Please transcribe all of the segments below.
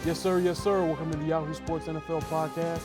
Yes, sir. Yes, sir. Welcome to the Yahoo Sports NFL podcast.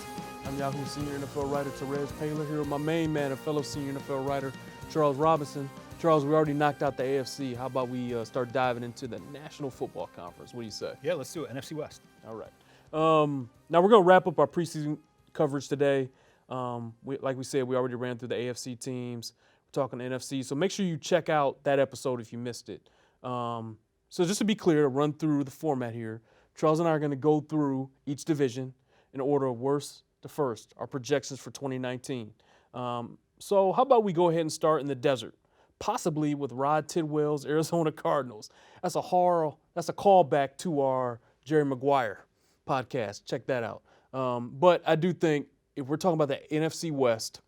I'm Yahoo senior NFL writer Therese Paylor here with my main man and fellow senior NFL writer Charles Robinson. Charles, we already knocked out the AFC. How about we start diving into the National Football Conference? What do you say? Yeah, let's do it. NFC West. All right. Now we're going to wrap up our preseason coverage today. Like we said, we already ran through the AFC teams. We're talking NFC. So make sure you check out that episode if you missed it. So just to be clear, to run through the format here, Charles and I are going to go through each division in order of worst to first, our projections for 2019. So how about we go ahead and start in the desert, possibly with Rod Tidwell's Arizona Cardinals. That's a callback to our Jerry Maguire podcast. Check that out. But I do think if we're talking about the NFC West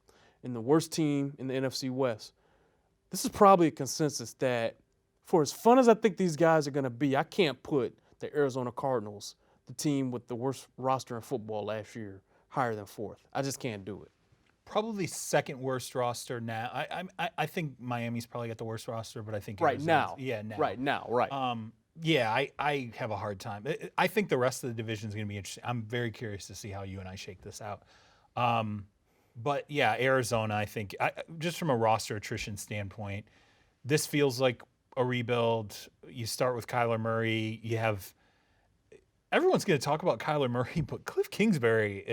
and the worst team in the NFC West, this is probably a consensus that for as fun as I think these guys are going to be, I can't put the Arizona Cardinals, the team with the worst roster in football last year, higher than fourth. I just can't do it. Probably second worst roster now. I think Miami's probably got the worst roster, but I think right now. Yeah, now. Right now, right. Yeah, I have a hard time. I think the rest of the division is going to be interesting. I'm very curious to see how you and I shake this out. But yeah, Arizona, I think, just from a roster attrition standpoint, this feels like a rebuild. You start with Kyler Murray. Everyone's going to talk about Kyler Murray, but Cliff Kingsbury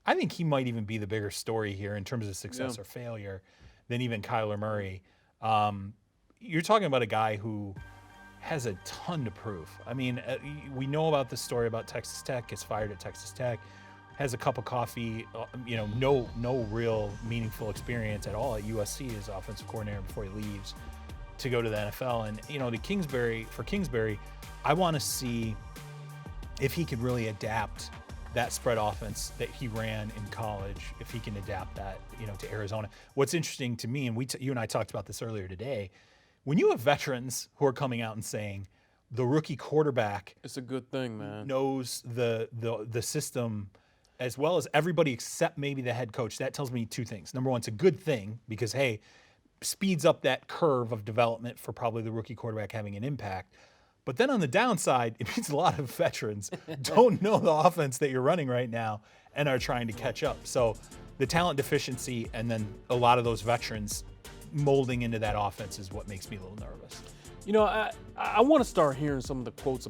I think he might even be the bigger story here in terms of success or failure than even Kyler Murray. You're talking about a guy who has a ton to prove. I mean, we know about the story about Texas Tech, gets fired at Texas Tech, has a cup of coffee, no real meaningful experience at all at USC as offensive coordinator before he leaves to go to the NFL. And, for Kingsbury, I want to see if he could really adapt that spread offense that he ran in college, if he can adapt that, to Arizona. What's interesting to me, and you and I talked about this earlier today, when you have veterans who are coming out and saying the rookie quarterback, it's a good thing, man, knows the system as well as everybody except maybe the head coach, that tells me two things. Number one, it's a good thing because, hey, speeds up that curve of development for probably the rookie quarterback having an impact. But then on the downside, it means a lot of veterans don't know the offense that you're running right now and are trying to catch up. So the talent deficiency and then a lot of those veterans molding into that offense is what makes me a little nervous. I want to start hearing some of the quotes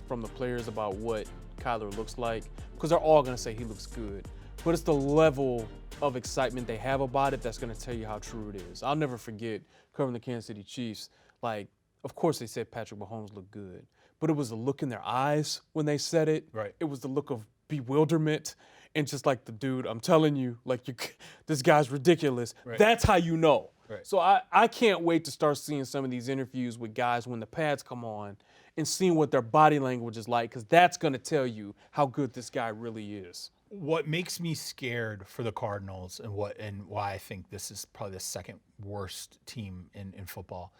from the players about what Kyler looks like, because they're all going to say he looks good. But it's the level of excitement they have about it that's going to tell you how true it is. I'll never forget covering the Kansas City Chiefs. Of course they said Patrick Mahomes looked good, but it was the look in their eyes when they said it. Right. It was the look of bewilderment and just like the dude, I'm telling you, this guy's ridiculous. Right. That's how you know. Right. So I can't wait to start seeing some of these interviews with guys when the pads come on and seeing what their body language is like, because that's going to tell you how good this guy really is. What makes me scared for the Cardinals and why I think this is probably the second worst team in football,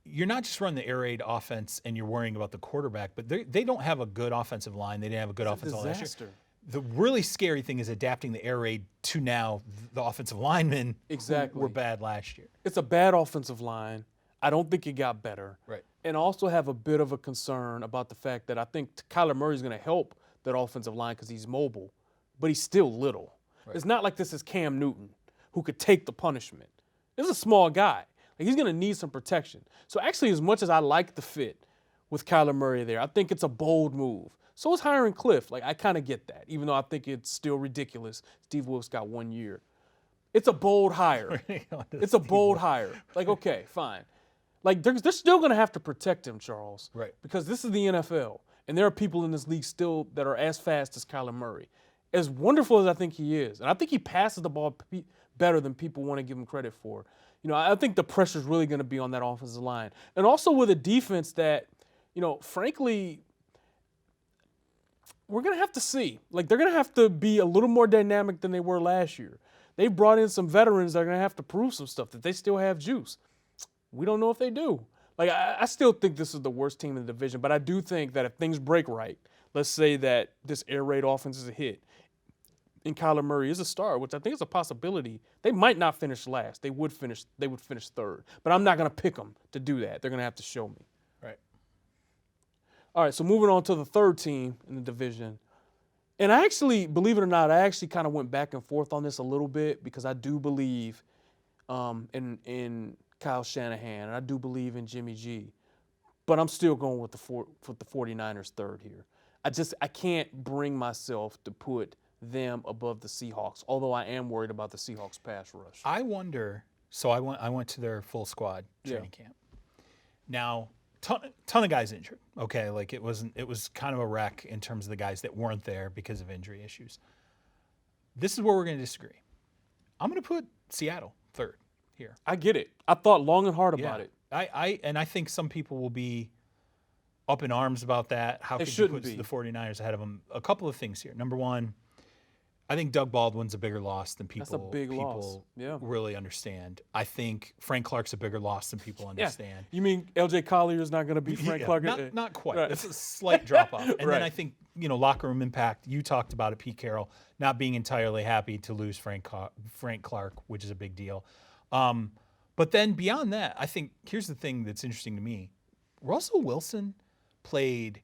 you're not just running the air raid offense and you're worrying about the quarterback, but they don't have a good offensive line. They didn't have a good offensive line last year. The really scary thing is adapting the air raid to now the offensive linemen who were bad last year. It's a bad offensive line. I don't think it got better. Right. And also have a bit of a concern about the fact that I think Kyler Murray is going to help that offensive line because he's mobile, but he's still little. Right. It's not like this is Cam Newton who could take the punishment. This is a small guy. He's going to need some protection. So actually, as much as I like the fit with Kyler Murray there, I think it's a bold move. So is hiring Cliff. I kind of get that, even though I think it's still ridiculous. Steve Wilkes got 1 year. It's a bold hire. It's a bold hire. Okay, fine. They're still going to have to protect him, Charles. Right. Because this is the NFL, and there are people in this league still that are as fast as Kyler Murray. As wonderful as I think he is, and I think he passes the ball better than people want to give him credit for. I think the pressure is really going to be on that offensive line. And also with a defense that, frankly, we're going to have to see. They're going to have to be a little more dynamic than they were last year. They brought in some veterans that are going to have to prove some stuff, that they still have juice. We don't know if they do. I still think this is the worst team in the division, but I do think that if things break right, let's say that this air raid offense is a hit, and Kyler Murray is a star, which I think is a possibility. They might not finish last. They would finish third. But I'm not going to pick them to do that. They're going to have to show me. Right. All right, so moving on to the third team in the division. And I actually, believe it or not, I actually kind of went back and forth on this a little bit because I do believe in Kyle Shanahan, and I do believe in Jimmy G. But I'm still going with the 49ers third here. I can't bring myself to put them above the Seahawks, although I am worried about the Seahawks pass rush. I wonder, so I went to their full squad training camp. Now, ton of guys injured. Okay, like it was kind of a wreck in terms of the guys that weren't there because of injury issues. This is where we're going to disagree. I'm going to put Seattle third here. I get it. I thought long and hard about it. I think some people will be up in arms about that. How could you put the 49ers ahead of them? A couple of things here. Number one, I think Doug Baldwin's a bigger loss than people really understand. I think Frank Clark's a bigger loss than people understand. You mean LJ Collier's not going to be Frank Clark? Not quite. Right. It's a slight drop off. And then I think, locker room impact. You talked about it, Pete Carroll, not being entirely happy to lose Frank Clark, which is a big deal. But then beyond that, I think here's the thing that's interesting to me. Russell Wilson played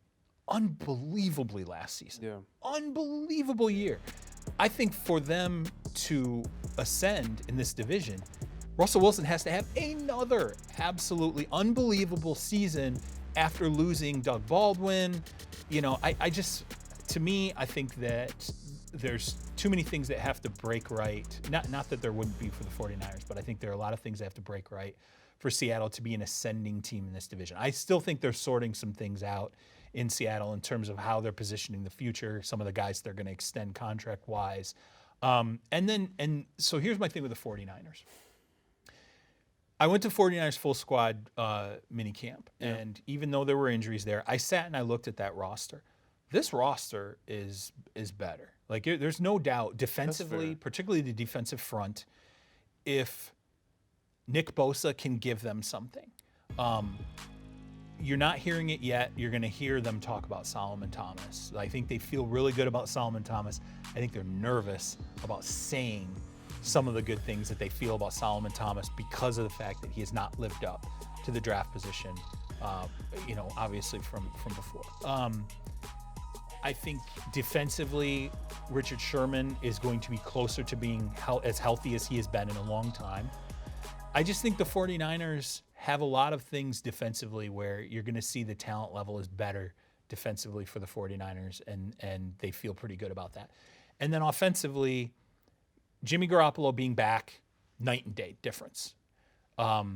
unbelievably last season. Yeah. Unbelievable year. I think for them to ascend in this division, Russell Wilson has to have another absolutely unbelievable season after losing Doug Baldwin. I think that there's too many things that have to break right. Not that there wouldn't be for the 49ers, but I think there are a lot of things that have to break right for Seattle to be an ascending team in this division. I still think they're sorting some things out in Seattle in terms of how they're positioning the future, some of the guys they're going to extend contract-wise. So here's my thing with the 49ers. I went to 49ers full squad mini camp, and even though there were injuries there, I sat and I looked at that roster. This roster is better. Like there's no doubt defensively, particularly the defensive front, if Nick Bosa can give them something. You're not hearing it yet. You're going to hear them talk about Solomon Thomas. I think they feel really good about Solomon Thomas. I think they're nervous about saying some of the good things that they feel about Solomon Thomas because of the fact that he has not lived up to the draft position, obviously from before. I think defensively, Richard Sherman is going to be closer to being as healthy as he has been in a long time. I just think the 49ers have a lot of things defensively where you're going to see the talent level is better defensively for the 49ers, and they feel pretty good about that. And then offensively, Jimmy Garoppolo being back, night and day difference. Not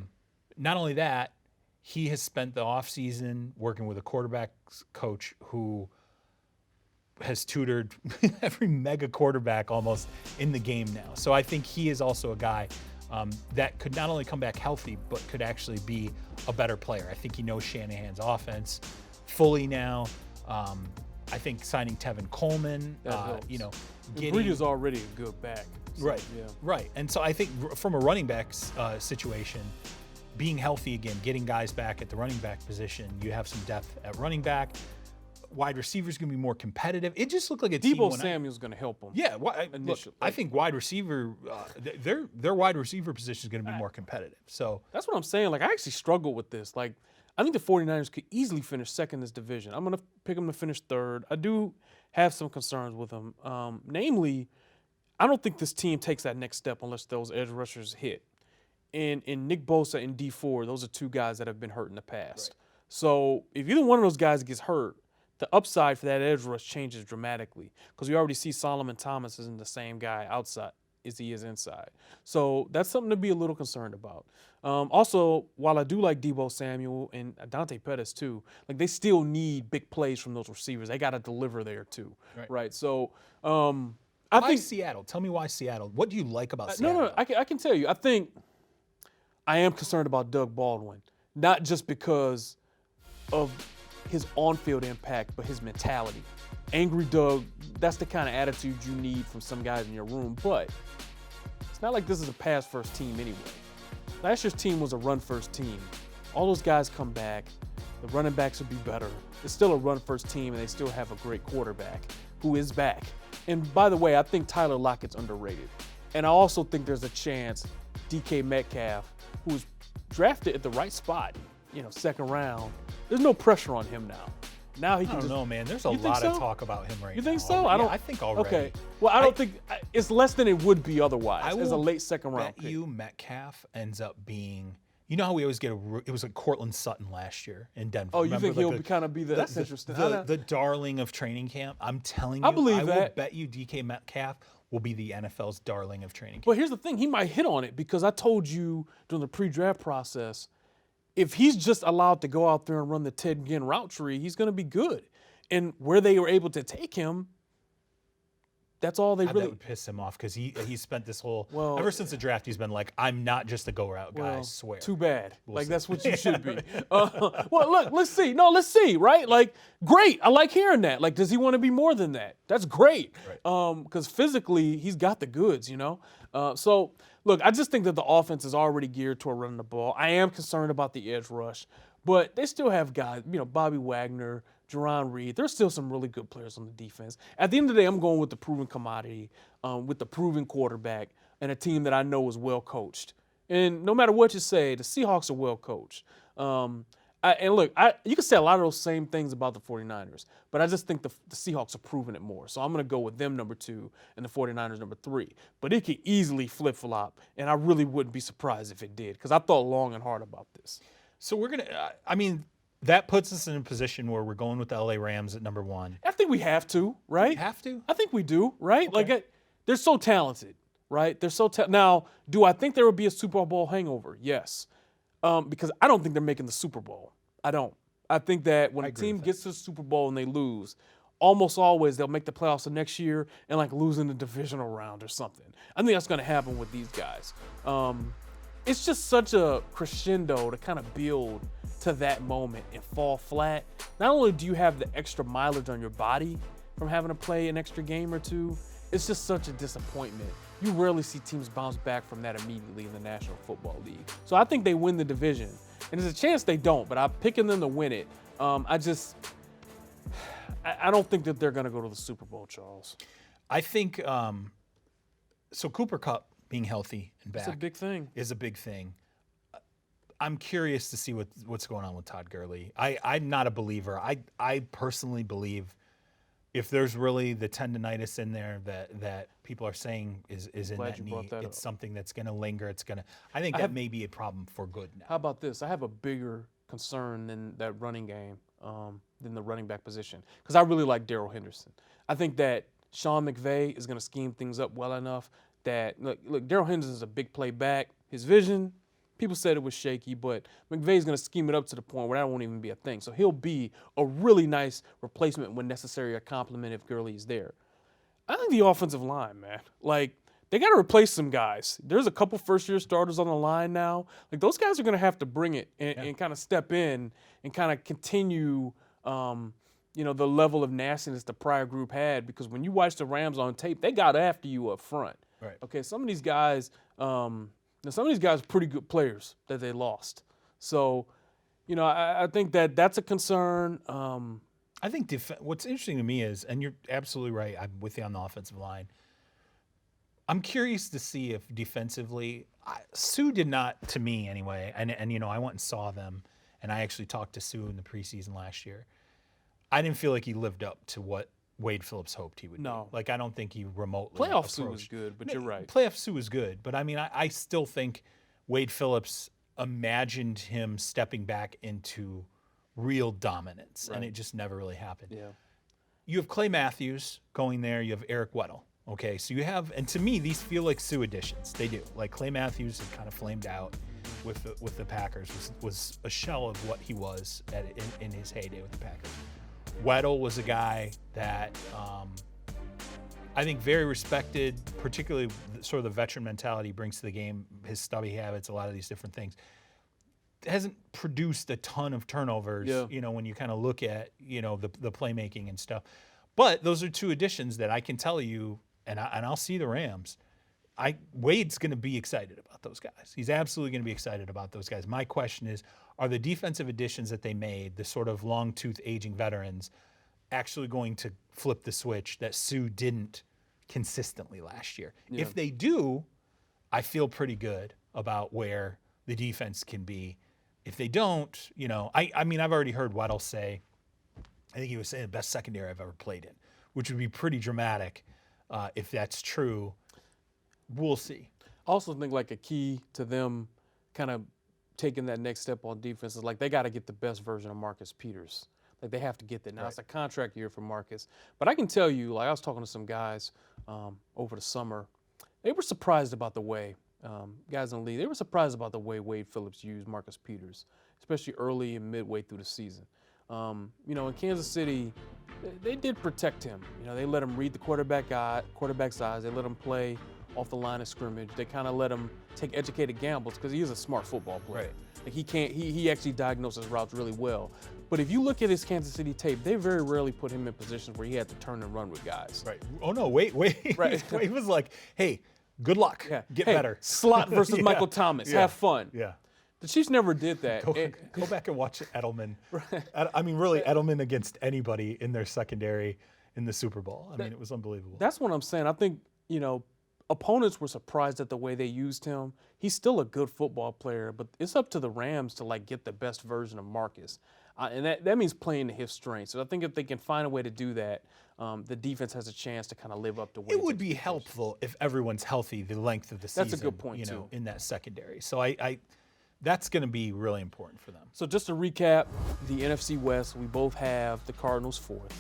only that, he has spent the offseason working with a quarterbacks coach who has tutored every mega quarterback almost in the game now. So I think he is also a guy that could not only come back healthy, but could actually be a better player. I think he knows Shanahan's offense fully now. I think signing Tevin Coleman, Breeder's already a good back. So, right. And so I think from a running back's situation, being healthy again, getting guys back at the running back position, you have some depth at running back. Wide receivers going to be more competitive. It just looked like a team. Debo Samuel's going to help them. Yeah, I think wide receiver, their wide receiver position is going to be more competitive. So that's what I'm saying. Like I actually struggle with this. Like I think the 49ers could easily finish second in this division. I'm going to pick them to finish third. I do have some concerns with them. Namely, I don't think this team takes that next step unless those edge rushers hit. And Nick Bosa and D Ford, those are two guys that have been hurt in the past. Right. So if either one of those guys gets hurt, the upside for that edge rush changes dramatically because we already see Solomon Thomas isn't the same guy outside as he is inside. So that's something to be a little concerned about. Also, while I do like Debo Samuel and Dante Pettis too, like they still need big plays from those receivers. They got to deliver there too, right? So I think Seattle. Tell me why Seattle. What do you like about Seattle? No, I can tell you. I think I am concerned about Doug Baldwin, not just because of his on-field impact, but his mentality. Angry Doug, that's the kind of attitude you need from some guys in your room, but it's not like this is a pass-first team anyway. Last year's team was a run-first team. All those guys come back. The running backs would be better. It's still a run-first team, and they still have a great quarterback who is back. And by the way, I think Tyler Lockett's underrated. And I also think there's a chance DK Metcalf, who was drafted at the right spot, second round, there's no pressure on him now. Now he I can don't just. know, man. There's a You think lot of so? talk about him right now. You think so? Yeah, I think already. Okay. Well, I don't think it's less than it would be otherwise I as a will late second round bet pick. you Metcalf ends up being. You know how we always get it was like Cortland Sutton last year in Denver. Oh, you Remember, think like he'll kind of be the? That's interesting. The darling of training camp. I'm telling you, I believe will that. bet you DK Metcalf will be the NFL's darling of training camp. But here's the thing: he might hit on it because I told you during the pre-draft process, if he's just allowed to go out there and run the Ted Ginn route tree, he's going to be good. And where they were able to take him, that's all they That really. would piss him off because he spent this whole Well- ever since the draft he's been like, I'm not just a go route guy. I Well, swear. Too bad. We'll Like see. that's what you should be. Well, look, let's see. No, let's see. Right? Like, great. I like hearing that. Like, does he want to be more than that? That's great. Right. Because physically, he's got the goods. So look, I just think that the offense is already geared toward running the ball. I am concerned about the edge rush, but they still have guys. Bobby Wagner, Jerron Reed. There's still some really good players on the defense. At the end of the day, I'm going with the proven commodity, with the proven quarterback, and a team that I know is well coached. And no matter what you say, the Seahawks are well coached. You can say a lot of those same things about the 49ers, but I just think the Seahawks are proving it more. So I'm going to go with them number 2 and the 49ers number 3. But it could easily flip-flop, and I really wouldn't be surprised if it did because I thought long and hard about this. So we're gonna. That puts us in a position where we're going with the LA Rams at number 1. I think we have to, right? We have to. I think we do, right? Okay. They're so talented, right? They're so now. Do I think there will be a Super Bowl hangover? Yes, because I don't think they're making the Super Bowl. I don't. I think that when a team gets to the Super Bowl and they lose, almost always they'll make the playoffs the next year and lose in the divisional round or something. I think that's going to happen with these guys. It's just such a crescendo to kind of build to that moment and fall flat. Not only do you have the extra mileage on your body from having to play an extra game or two, it's just such a disappointment. You rarely see teams bounce back from that immediately in the National Football League. So I think they win the division. And there's a chance they don't, but I'm picking them to win it. I don't think that they're going to go to the Super Bowl, Charles. I think so. Cooper Kupp being healthy and back It's a big thing. is a big thing. I'm curious to see what's going on with Todd Gurley. I'm not a believer. I personally believe if there's really the tendonitis in there that people are saying is in Glad that you brought knee, that it's up. something that's going to linger. I think that may be a problem for good now. How about this? I have a bigger concern than that running game, than the running back position, because I really like Darrell Henderson. I think that Sean McVay is going to scheme things up well enough that, look, Darrell Henderson is a big play back. His vision, people said it was shaky, but McVay's going to scheme it up to the point where that won't even be a thing. So he'll be a really nice replacement when necessary, a complement if Gurley is there. I think the offensive line, man, they got to replace some guys. There's a couple first-year starters on the line now. Those guys are going to have to bring it and kind of step in and kind of continue, the level of nastiness the prior group had, because when you watch the Rams on tape, they got after you up front. Right. Okay, some of these guys are pretty good players that they lost. So, I think that's a concern. I think what's interesting to me is, and you're absolutely right, I'm with you on the offensive line. I'm curious to see if defensively, Sue did not, to me anyway, and I went and saw them, and I actually talked to Sue in the preseason last year. I didn't feel like he lived up to what Wade Phillips hoped he would No. do. I don't think he remotely Playoff Sue was approached. good, but you're right. Playoff Sue was good, but I still think Wade Phillips imagined him stepping back into real dominance, and Right. it just never really happened. Yeah. You have Clay Matthews going there. You have Eric Weddle. Okay, so you have, and to me, these feel like Sue additions. They do. Clay Matthews had kind of flamed out with the Packers, was a shell of what he was in his heyday with the Packers. Weddle was a guy that I think very respected, particularly sort of the veteran mentality he brings to the game, his stubby habits, a lot of these different things. Hasn't produced a ton of turnovers, when you kind of look at, the playmaking and stuff. But those are two additions that I can tell you, and I'll see the Rams. Wade's going to be excited about those guys. He's absolutely going to be excited about those guys. My question is, are the defensive additions that they made, the sort of long-tooth aging veterans, actually going to flip the switch that Sue didn't consistently last year? Yeah. If they do, I feel pretty good about where the defense can be. If they don't, I've already heard Weddle say I think he was saying the best secondary I've ever played in, which would be pretty dramatic if that's true. We'll see. I also think like a key to them kind of taking that next step on defense is like they got to get the best version of Marcus Peters. Like they have to get that. Now it's a contract year for Marcus. But I can tell you, like I was talking to some guys over the summer. They were surprised about the way, guys in the league, they were surprised about the way Wade Phillips used Marcus Peters, especially early and midway through the season. In Kansas City, they did protect him. They let him read the quarterback's eyes. They let him play off the line of scrimmage. They kind of let him take educated gambles because he is a smart football player. Like he actually diagnoses routes really well. But if you look at his Kansas City tape, they very rarely put him in positions where he had to turn and run with guys. Right. Oh no, wait. Right. He was like, hey, good luck. Yeah. Get better. Slot versus Michael Thomas. Yeah. Have fun. Yeah. The Chiefs never did that. Go back and watch Edelman. I mean, really, Edelman against anybody in their secondary in the Super Bowl. I mean, it was unbelievable. That's what I'm saying. I think, opponents were surprised at the way they used him. He's still a good football player, but it's up to the Rams to get the best version of Marcus. And that means playing to his strengths. So I think if they can find a way to do that, the defense has a chance to kind of live up to Wade's It would be helpful if everyone's healthy the length of the season. That's a good point, too. In that secondary. So I that's going to be really important for them. So just to recap, the NFC West, we both have the Cardinals fourth.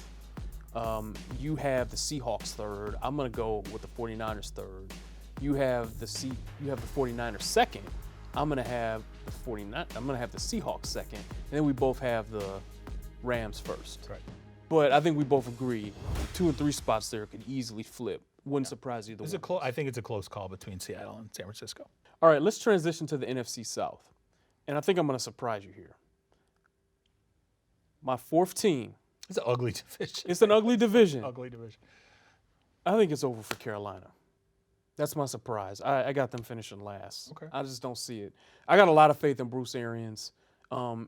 You have the Seahawks third. I'm going to go with the 49ers third. You have the 49ers second. I'm going to have the Seahawks second. And then we both have the Rams first. Right. But I think we both agree 2 and 3 spots there could easily flip. Wouldn't surprise either one. I think it's a close call between Seattle and San Francisco. All right, let's transition to the NFC South. And I think I'm going to surprise you here. My fourth team. It's an ugly division. It's an ugly division. Ugly division. I think it's over for Carolina. That's my surprise. I got them finishing last. Okay. I just don't see it. I got a lot of faith in Bruce Arians.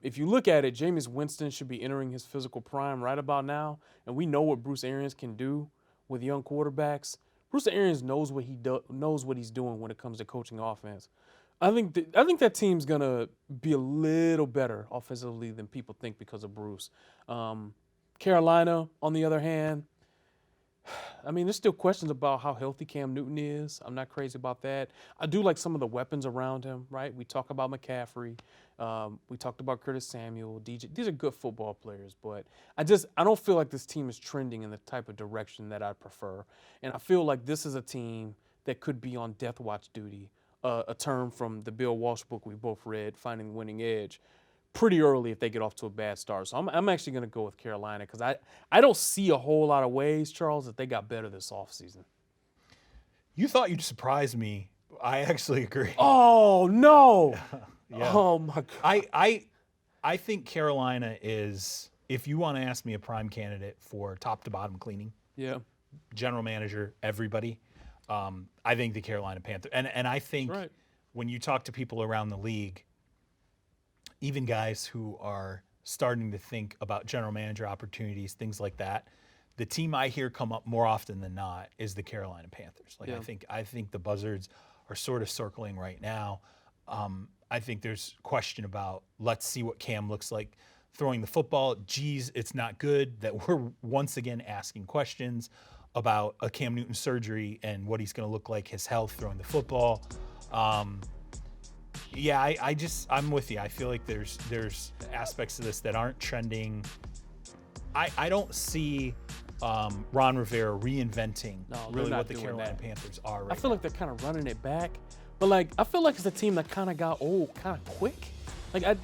If you look at it, Jameis Winston should be entering his physical prime right about now, and we know what Bruce Arians can do with young quarterbacks. Bruce Arians knows what knows what he's doing when it comes to coaching offense. I think that team's gonna be a little better offensively than people think because of Bruce. Carolina, on the other hand, I mean, there's still questions about how healthy Cam Newton is. I'm not crazy about that. I do like some of the weapons around him, right? We talk about McCaffrey. We talked about Curtis Samuel, DJ. These are good football players, but I don't feel like this team is trending in the type of direction that I prefer. And I feel like this is a team that could be on death watch duty, a term from the Bill Walsh book we both read, Finding the Winning Edge, pretty early if they get off to a bad start. So I'm actually going to go with Carolina because I don't see a whole lot of ways, Charles, that they got better this offseason. You thought you'd surprise me. I actually agree. Oh, no. Yeah. Oh, my God. I think Carolina is, if you want to ask me, a prime candidate for top to bottom cleaning. Yeah. General manager, everybody. I think the Carolina Panthers. And I think when you talk to people around the league, even guys who are starting to think about general manager opportunities, things like that, the team I hear come up more often than not is the Carolina Panthers. I think the Buzzards are sort of circling right now. I think there's question about, let's see what Cam looks like throwing the football. Geez, it's not good that we're once again asking questions about a Cam Newton surgery and what he's going to look like, his health throwing the football. I'm with you. I feel like there's aspects of this that aren't trending. I don't see Ron Rivera reinventing really what the Carolina Panthers are right now. I feel like they're kind of running it back. But, I feel like it's a team that kind of got old kind of quick. Well,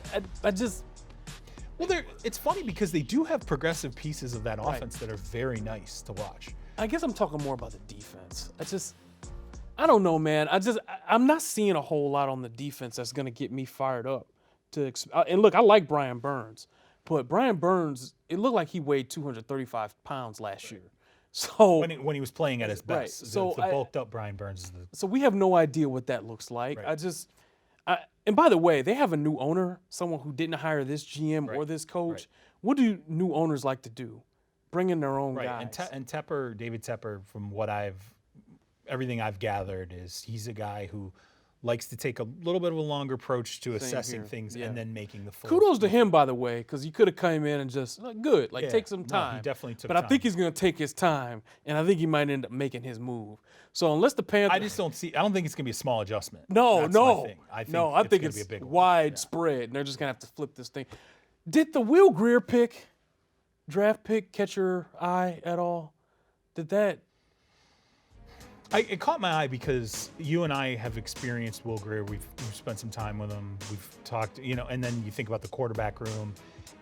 it's funny because they do have progressive pieces of that offense that are very nice to watch. I guess I'm talking more about the defense. I don't know, man. I'm not seeing a whole lot on the defense that's going to get me fired up. And look, I like Brian Burns, but Brian Burns, it looked like he weighed 235 pounds last year. So when he was playing at his best, right. So the bulked up Brian Burns is the. So we have no idea what that looks like. Right. And by the way, they have a new owner, someone who didn't hire this GM or this coach. Right. What do new owners like to do? Bring in their own guys. And David Tepper, from everything I've gathered, is he's a guy who likes to take a little bit of a longer approach to assessing here. things Yeah. and then making the full. Kudos to him, by the way, because he could have come in and just Yeah. take some No, time. he definitely took But I time. think he's going to take his time, and I think he might end up making his move. So unless the Panthers, I just don't see. I don't think it's gonna be a small adjustment. no, That's my no, thing. I think no, I think gonna it's be a big one. widespread, and they're just going to have to flip this thing. Did the Will Greer draft pick, catch your eye at all? Did that? It caught my eye because you and I have experienced Will Greer. We've spent some time with him. We've talked, and then you think about the quarterback room,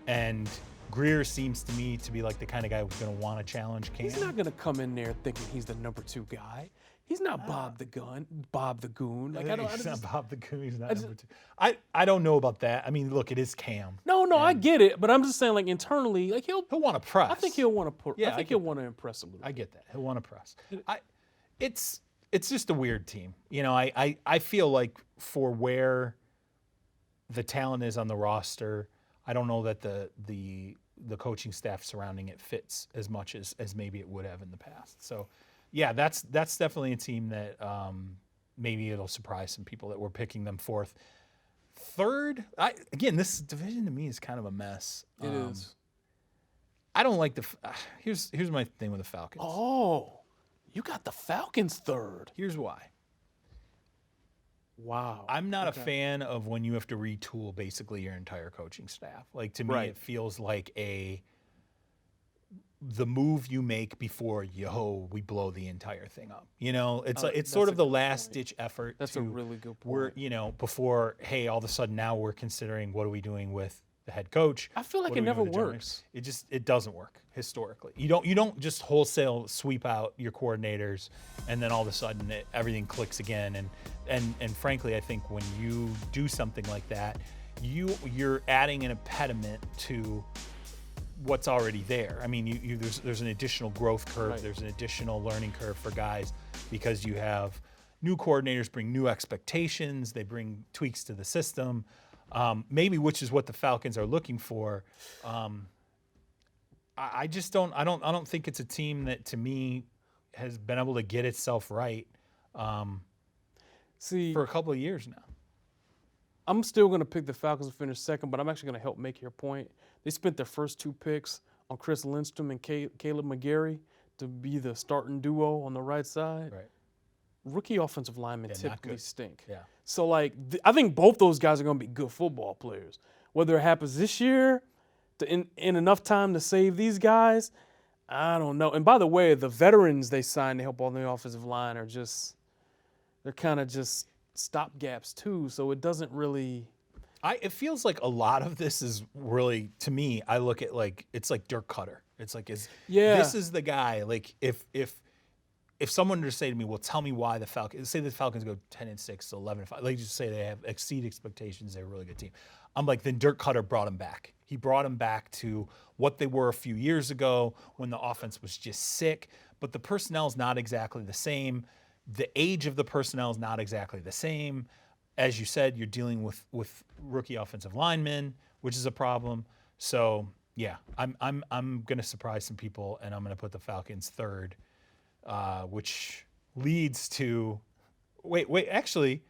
and Greer seems to me to be like the kind of guy who's going to want to challenge Cam. He's not going to come in there thinking he's the number 2 guy. He's not Bob the Goon. Like He's not Bob the Goon. He's not number 2. I don't know about that. I mean, look, it is Cam. No, I get it, but I'm just saying, like internally, like he'll want to press. I think he'll want to Yeah, I think he'll want to impress a little. I get that. He'll want to press. It's just a weird team. I feel like for where the talent is on the roster, I don't know that the coaching staff surrounding it fits as much as maybe it would have in the past. So, yeah, that's definitely a team that maybe it'll surprise some people that we're picking them fourth. Third, again, this division to me is kind of a mess. It is. I don't like here's my thing with the Falcons. Oh, you got the Falcons third. Here's why. Wow. I'm not a fan of when you have to retool basically your entire coaching staff. Like, to me, it feels like the move you make before we blow the entire thing up. It's sort of the last ditch effort. That's a really good point. Before, hey, all of a sudden now we're considering what are we doing with the head coach. I feel like it never works. It doesn't work historically. You don't just wholesale sweep out your coordinators and then all of a sudden everything clicks again. And frankly, I think when you do something like that, you're adding an impediment to what's already there. I mean, there's an additional growth curve. Right. There's an additional learning curve for guys because you have new coordinators bring new expectations. They bring tweaks to the system. Maybe which is what the Falcons are looking for. I just don't. I don't think it's a team that to me has been able to get itself right. For a couple of years now. I'm still going to pick the Falcons to finish second, but I'm actually going to help make your point. They spent their first 2 picks on Chris Lindstrom and Caleb McGarry to be the starting duo on the right side. Right. Rookie offensive linemen typically stink. Yeah. So, I think both those guys are going to be good football players. Whether it happens this year, in enough time to save these guys, I don't know. And by the way, the veterans they signed to help on the offensive line they're kind of just stopgaps too. So it doesn't really. It feels like a lot of this is really, to me, I look at it's like Dirk Cutter. It's like, this is the guy. Like if someone were to say to me, well, tell me why the Falcons, say the Falcons go 10-6 to 11-5, like just say they have exceed expectations, they're a really good team. I'm like, then Dirk Cutter brought him back. He brought him back to what they were a few years ago when the offense was just sick, but the personnel is not exactly the same. The age of the personnel is not exactly the same. As you said, you're dealing with rookie offensive linemen, which is a problem. So yeah, I'm going to surprise some people, and I'm going to put the Falcons third, which leads to wait. Actually,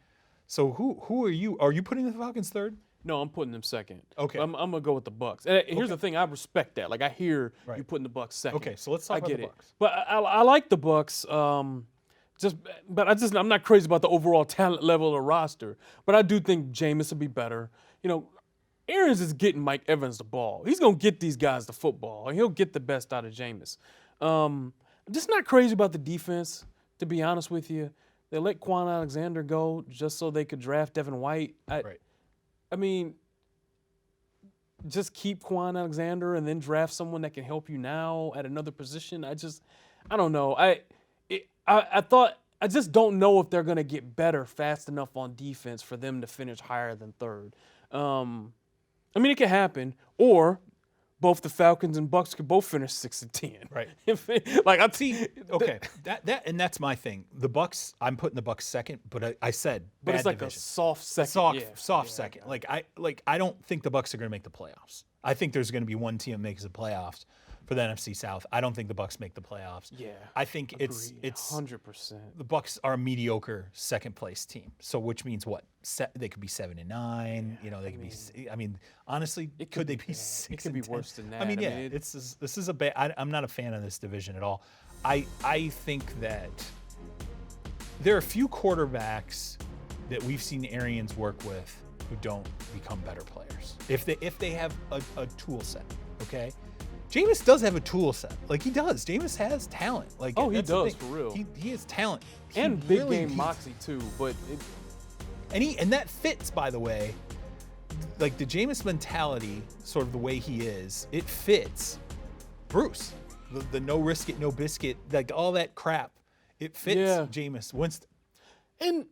so who are you? Are you putting the Falcons third? No, I'm putting them second. Okay. I'm going to go with the Bucks. And here's the thing, I respect that. Like I hear you putting the Bucks second. Okay, so let's talk about the Bucks. But I like the Bucks. I'm not crazy about the overall talent level of the roster. But I do think Jameis will be better. Arians is getting Mike Evans the ball. He's going to get these guys the football, and he'll get the best out of Jameis. I'm just not crazy about the defense, to be honest with you. They let Quan Alexander go just so they could draft Devin White. I mean, just keep Quan Alexander and then draft someone that can help you now at another position. I don't know. I just don't know if they're going to get better fast enough on defense for them to finish higher than third. I mean, it could happen, or both the Falcons and Bucks could both finish 6-10. Right. I see. Okay. And that's my thing. The Bucks, I'm putting the Bucks second, but I said, but it's like division. a soft second. Soft second. I don't think the Bucks are going to make the playoffs. I think there's going to be one team that makes the playoffs, for the NFC South. I don't think the Bucs make the playoffs. Yeah, I think it's 100%. the Bucs are a mediocre second place team. So which means what? They could be 7-9. You know, they could be. I mean, honestly, could they be 6? It could be worse than that. I mean, yeah, this is a bad. I'm not a fan of this division at all. I think that there are a few quarterbacks that we've seen Arians work with who don't become better players if they have a tool set. Okay. Jameis does have a tool set. Like, he does. Jameis has talent. Like, he does, for real. He has talent. And big game moxie, too. But and that fits, by the way. Like, the Jameis mentality, sort of the way he is, it fits Bruce. The no risk it, no biscuit, like all that crap. It fits Jameis Winston. And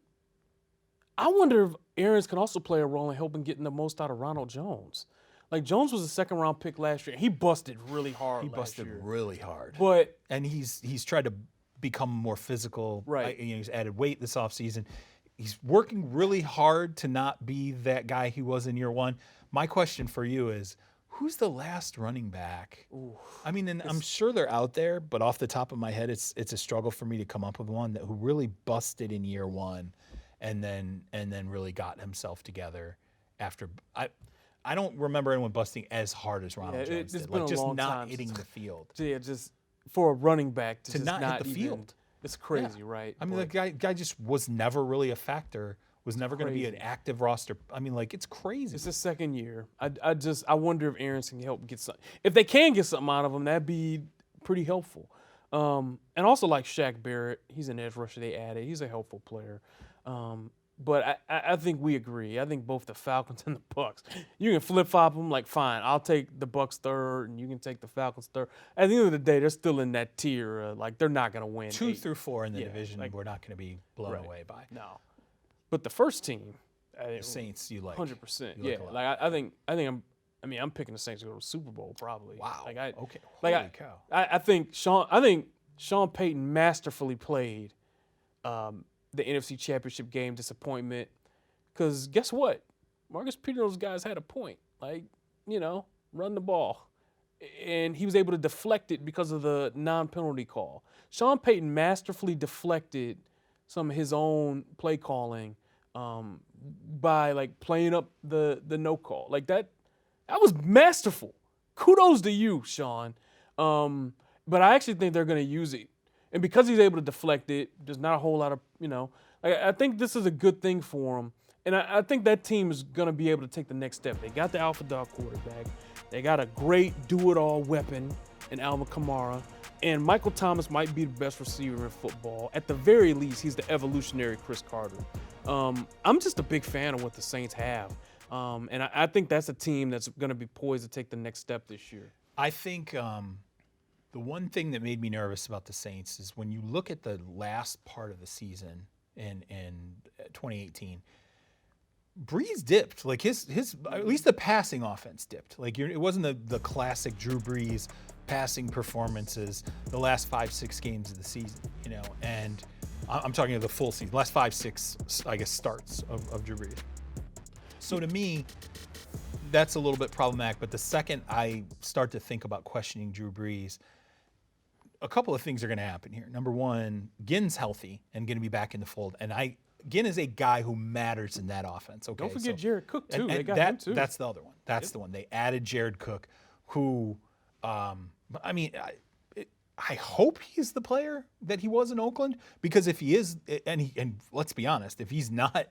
I wonder if Arians can also play a role in helping getting the most out of Ronald Jones. Like, Jones was a second-round pick last year. He busted really hard last year. He busted really hard. And he's tried to become more physical. Right. He's added weight this offseason. He's working really hard to not be that guy he was in year one. My question for you is, who's the last running back? Ooh, I mean, and I'm sure they're out there, but off the top of my head, it's a struggle for me to come up with one who really busted in year one and then really got himself together after. I don't remember anyone busting as hard as Ronald Jones did. Like, just not hitting the field. Yeah, just for a running back to just not hit the field. It's crazy, right? I mean, the guy just was never really a factor. Was never going to be an active roster. I mean, like, it's crazy. It's his second year. I wonder if Arians can help get something. If they can get something out of him, that'd be pretty helpful. And also, like Shaq Barrett, he's an edge rusher they added. He's a helpful player. But I think we agree. I think both the Falcons and the Bucs, you can flip-flop them, like, fine, I'll take the Bucs third, and you can take the Falcons third. At the end of the day, they're still in that tier. Like, they're not going to win. 2 through 4 in the division, we're not going to be blown away by. No. But the first team, the Saints, you like 100%. Yeah, like I'm picking the Saints to go to the Super Bowl probably. Wow. Okay. Holy cow. I think Sean Payton masterfully played the NFC Championship game disappointment. Because guess what? Marcus Peters, those guys had a point. Like, run the ball. And he was able to deflect it because of the non-penalty call. Sean Payton masterfully deflected some of his own play calling by, like, playing up the no call. Like, that was masterful. Kudos to you, Sean. But I actually think they're going to use it. And because he's able to deflect it, there's not a whole lot of, I think this is a good thing for him. And I think that team is going to be able to take the next step. They got the alpha dog quarterback. They got a great do-it-all weapon in Alvin Kamara. And Michael Thomas might be the best receiver in football. At the very least, he's the evolutionary Chris Carter. I'm just a big fan of what the Saints have. And I think that's a team that's going to be poised to take the next step this year. I think the one thing that made me nervous about the Saints is when you look at the last part of the season in 2018, Breeze dipped. Like, his at least the passing offense dipped. Like, it wasn't the classic Drew Brees passing performances the last 5-6 games of the season, and I'm talking of the full season, last 5-6, I guess, starts of Drew Brees. So to me, that's a little bit problematic. But the second I start to think about questioning Drew Brees, a couple of things are going to happen here. Number one, Ginn's healthy and going to be back in the fold. And Ginn is a guy who matters in that offense. Okay, don't forget Jared Cook, too. And they got him, too. That's the other one. That's the one. They added Jared Cook, who, I hope he's the player that he was in Oakland. Because if he is, and let's be honest, if he's not,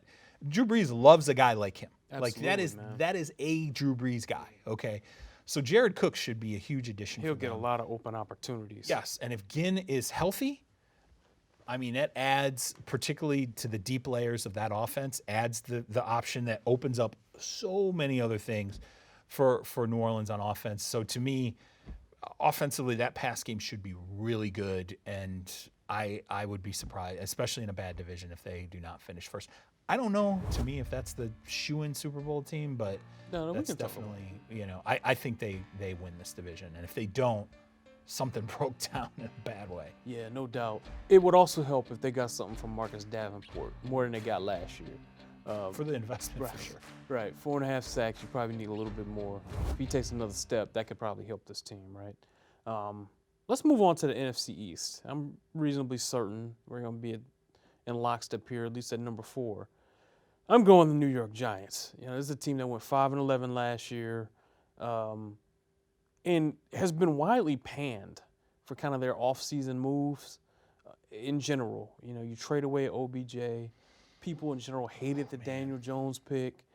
Drew Brees loves a guy like him. Absolutely, like, that is a Drew Brees guy, okay? So Jared Cook should be a huge addition. He'll get a lot of open opportunities. Yes, and if Ginn is healthy, that adds, particularly to the deep layers of that offense, adds the option that opens up so many other things for New Orleans on offense. So to me, offensively, that pass game should be really good, and I would be surprised, especially in a bad division, if they do not finish first. I don't know, to me, if that's the shoo-in Super Bowl team, but that's definitely, I think they win this division. And if they don't, something broke down in a bad way. Yeah, no doubt. It would also help if they got something from Marcus Davenport, more than they got last year. For the investment, for sure. Right, 4.5 sacks, you probably need a little bit more. If he takes another step, that could probably help this team, right? Let's move on to the NFC East. I'm reasonably certain we're going to be in lockstep here, at least at number 4. I'm going the New York Giants. You know, this is a team that went 5-11 last year, and has been widely panned for kind of their offseason moves in general. You know, you trade away OBJ. People in general hated the Daniel Jones pick.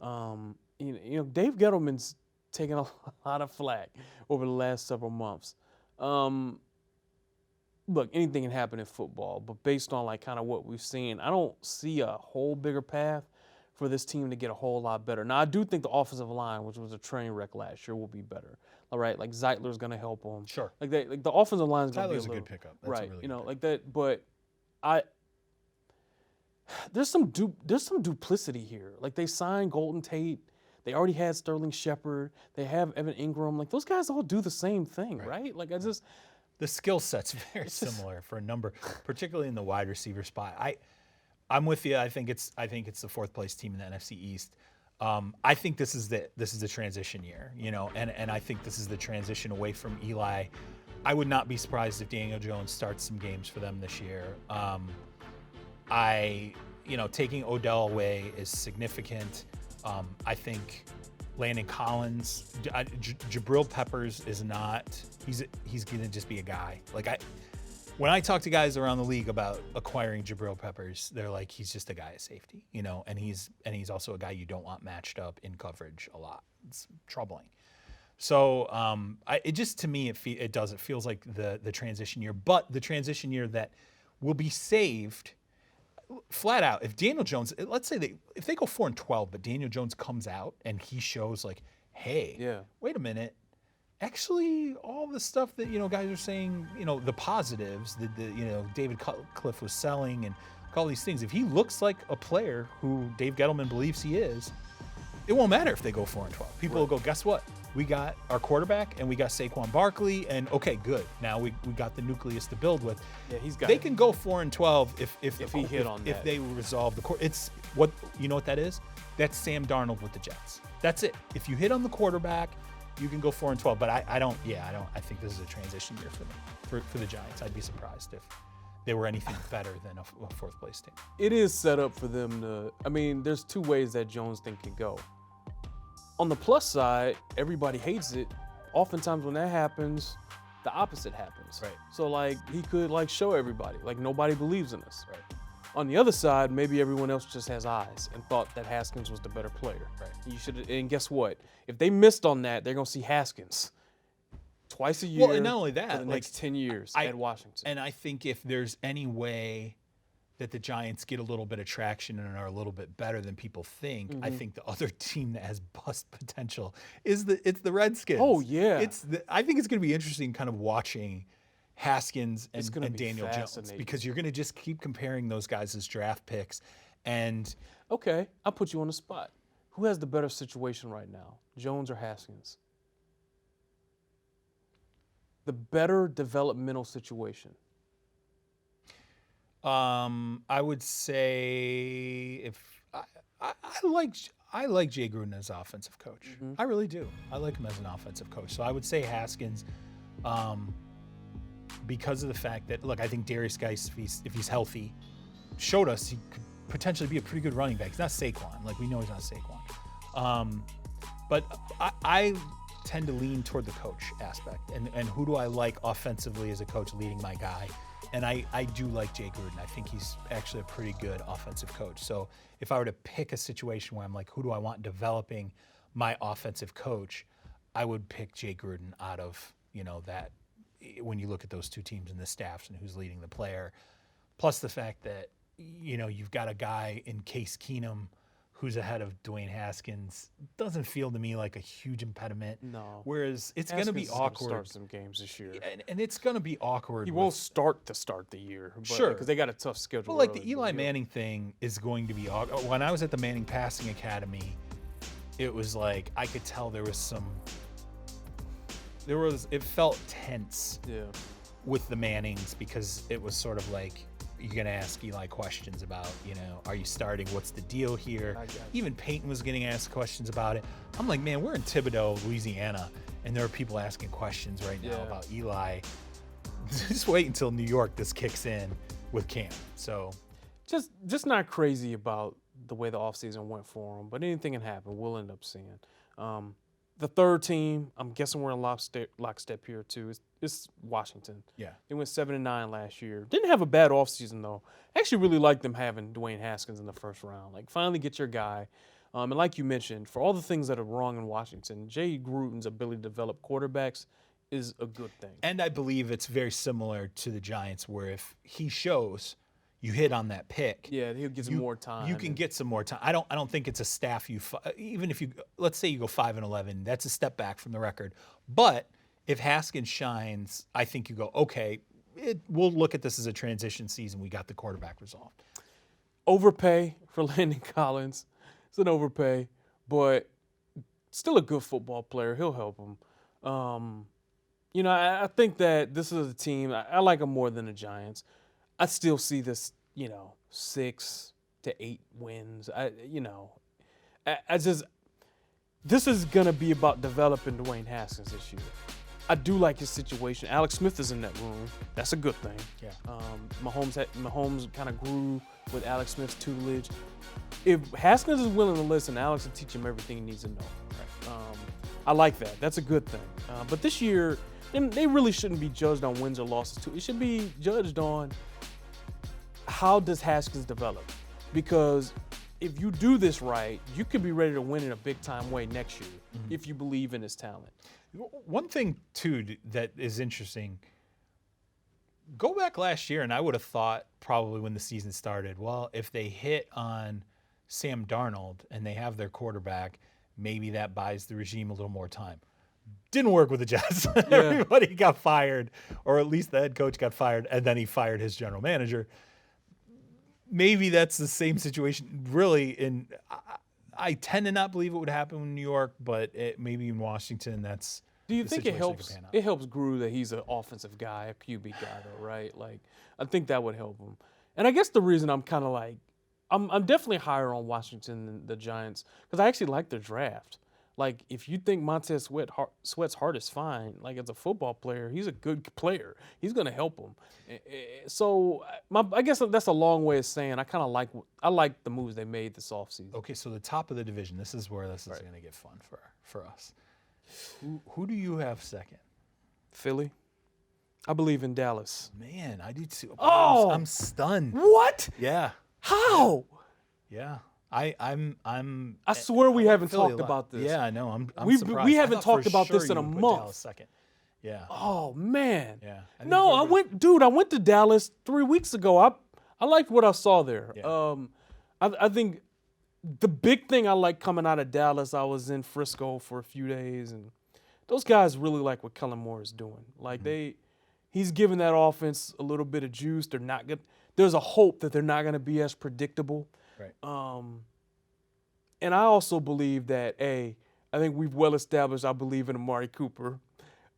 You know, Dave Gettleman's taken a lot of flack over the last several months. Look, anything can happen in football, but based on like kind of what we've seen, I don't see a whole bigger path for this team to get a whole lot better. Now, I do think the offensive line, which was a train wreck last year, will be better. All right, like Zeitler's going to help them. Sure. Like the offensive line is going to be Tyler's a good pickup. That's right. A really You know, good like that. But there's some duplicity here. Like they signed Golden Tate. They already had Sterling Shepard. They have Evan Ingram. Like those guys all do the same thing, right? Like the skill set's very similar for a number, particularly in the wide receiver spot. I'm with you. I think it's the 4th place team in the NFC East. I think this is the transition year, you know, and I think this is the transition away from Eli. I would not be surprised if Daniel Jones starts some games for them this year. Taking Odell away is significant. I think Landon Collins, Jabril Peppers is not. He's gonna just be a guy. When I talk to guys around the league about acquiring Jabril Peppers, they're like, he's just a guy at safety, you know, and he's also a guy you don't want matched up in coverage a lot. It's troubling. So it feels like the transition year, but the transition year that will be saved flat out. If Daniel Jones, let's say if they go 4-12, but Daniel Jones comes out and he shows like, hey, wait a minute. Actually, all the stuff that, you know, guys are saying, you know, the positives that, you know, David Cutcliffe was selling and all these things. If he looks like a player who Dave Gettleman believes he is, it won't matter if they go 4-12. People will go, guess what? We got our quarterback and we got Saquon Barkley, and okay, good. Now we got the nucleus to build with. Yeah, he's got. They can go 4-12 if he hit on that. If they resolve the core. It's what you know what that is. That's Sam Darnold with the Jets. That's it. If you hit on the quarterback, you can go 4-12. But I don't. I think this is a transition year for them, for the Giants. I'd be surprised if they were anything better than a 4th place team. It is set up for them to. I mean, there's 2 ways that Jones thing can go. On the plus side, everybody hates it. Oftentimes when that happens, the opposite happens. Right. So like he could like show everybody like nobody believes in us. Right. On the other side, maybe everyone else just has eyes and thought that Haskins was the better player. Right. You should. And guess what? If they missed on that, they're gonna see Haskins twice a year. Well, and not only that, for the next 10 years at Washington. And I think if there's any way that the Giants get a little bit of traction and are a little bit better than people think, I think the other team that has bust potential is the Redskins. Oh yeah. I think it's going to be interesting kind of watching Haskins and Daniel Jones, because you're going to just keep comparing those guys as draft picks. And okay, I'll put you on the spot. Who has the better situation right now, Jones or Haskins? The better developmental situation. I would say if I like Jay Gruden as offensive coach. I really do. I like him as an offensive coach. So I would say Haskins, because of the fact that, look, I think Darius Geis, if he's healthy, showed us he could potentially be a pretty good running back. He's not Saquon. Like, we know he's not Saquon. But I tend to lean toward the coach aspect. And who do I like offensively as a coach leading my guy? And I do like Jay Gruden. I think he's actually a pretty good offensive coach. So if I were to pick a situation where I'm like, who do I want developing my offensive coach, I would pick Jay Gruden out of, you know, that when you look at those 2 teams and the staffs and who's leading the player. Plus the fact that, you know, you've got a guy in Case Keenum who's ahead of Dwayne Haskins. Doesn't feel to me like a huge impediment. No. Whereas it's going to be awkward. Start some games this year. And it's going to be awkward. He won't start the year. But, sure. Because they got a tough schedule. Well, like the Eli Manning thing is going to be awkward. When I was at the Manning Passing Academy, it was like I could tell it felt tense with the Mannings, because it was sort of like, you're going to ask Eli questions about, are you starting? What's the deal here? I got you. Even Peyton was getting asked questions about it. I'm like, man, we're in Thibodaux, Louisiana, and there are people asking questions right now about Eli. Just wait until New York this kicks in with Cam. So just not crazy about the way the offseason went for him, but anything can happen. We'll end up seeing. The third team, I'm guessing we're in lockstep here too. It's Washington. Yeah. They went 7-9 last year. Didn't have a bad offseason though. Actually really liked them having Dwayne Haskins in the first round. Like finally get your guy. And like you mentioned, for all the things that are wrong in Washington, Jay Gruden's ability to develop quarterbacks is a good thing. And I believe it's very similar to the Giants, where if he shows you hit on that pick, he'll get some more time. You can get some more time. I don't think it's a staff even if let's say you go 5-11, that's a step back from the record. But if Haskins shines, I think you go, okay, we'll look at this as a transition season. We got the quarterback resolved. Overpay for Landon Collins. It's an overpay, but still a good football player. He'll help him. I think that this is a team, I like them more than the Giants. I still see this, 6 to 8 wins. This is going to be about developing Dwayne Haskins this year. I do like his situation. Alex Smith is in that room. That's a good thing. Yeah. Mahomes kind of grew with Alex Smith's tutelage. If Haskins is willing to listen, Alex will teach him everything he needs to know. Right. I like that. That's a good thing. But this year, and they really shouldn't be judged on wins or losses too. It should be judged on how does Haskins develop? Because if you do this right, you could be ready to win in a big-time way next year if you believe in his talent. One thing, too, that is interesting, go back last year, and I would have thought probably when the season started, well, if they hit on Sam Darnold and they have their quarterback, maybe that buys the regime a little more time. Didn't work with the Jets. Yeah. Everybody got fired, or at least the head coach got fired, and then he fired his general manager. Maybe that's the same situation. Really, I tend to not believe it would happen in New York, but maybe in Washington, that's. Do you think it helps? It helps Gru that he's an offensive guy, a QB guy, though, right? Like, I think that would help him. And I guess the reason I'm kind of like, I'm definitely higher on Washington than the Giants because I actually like their draft. Like, if you think Montez Sweat's heart is fine, like as a football player, he's a good player. He's going to help him. So I guess that's a long way of saying I like the moves they made this offseason. Okay, so the top of the division, this is where this is going to get fun for us. Who do you have second? Philly. I believe in Dallas. Man, I do too. Oh! I'm stunned. What? Yeah. How? Yeah. I swear we haven't talked about this. Yeah, I know. I'm surprised. We haven't talked about this in a month. Second. Yeah. Oh man. Yeah. I went to Dallas 3 weeks ago. I liked what I saw there. Yeah. I think the big thing I like coming out of Dallas, I was in Frisco for a few days, and those guys really like what Kellen Moore is doing. Like he's giving that offense a little bit of juice. They're not good. There's a hope that they're not going to be as predictable. Right. And I also believe that, I think we've well established I believe in Amari Cooper.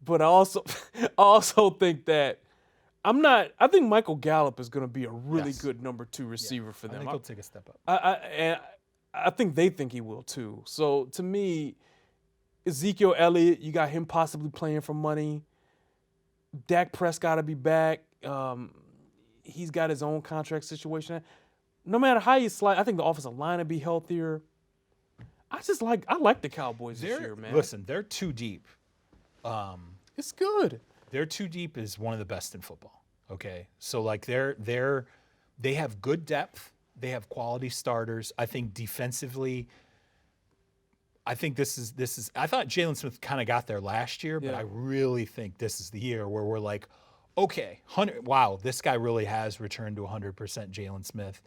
But I also think that I think Michael Gallup is going to be a really good number 2 receiver for them. I think he'll take a step up. I think they think he will too. So to me, Ezekiel Elliott, you got him possibly playing for money. Dak Prescott to be back. He's got his own contract situation. No matter how you slide, I think the offensive line will be healthier. I like the Cowboys this year, man. Listen, they're too deep. It's good. They're too deep is one of the best in football. Okay, so like they have good depth. They have quality starters. I think defensively, I think this is. I thought Jalen Smith kind of got there last year, but I really think this is the year where we're like, okay, wow, this guy really has returned to 100% Jalen Smith.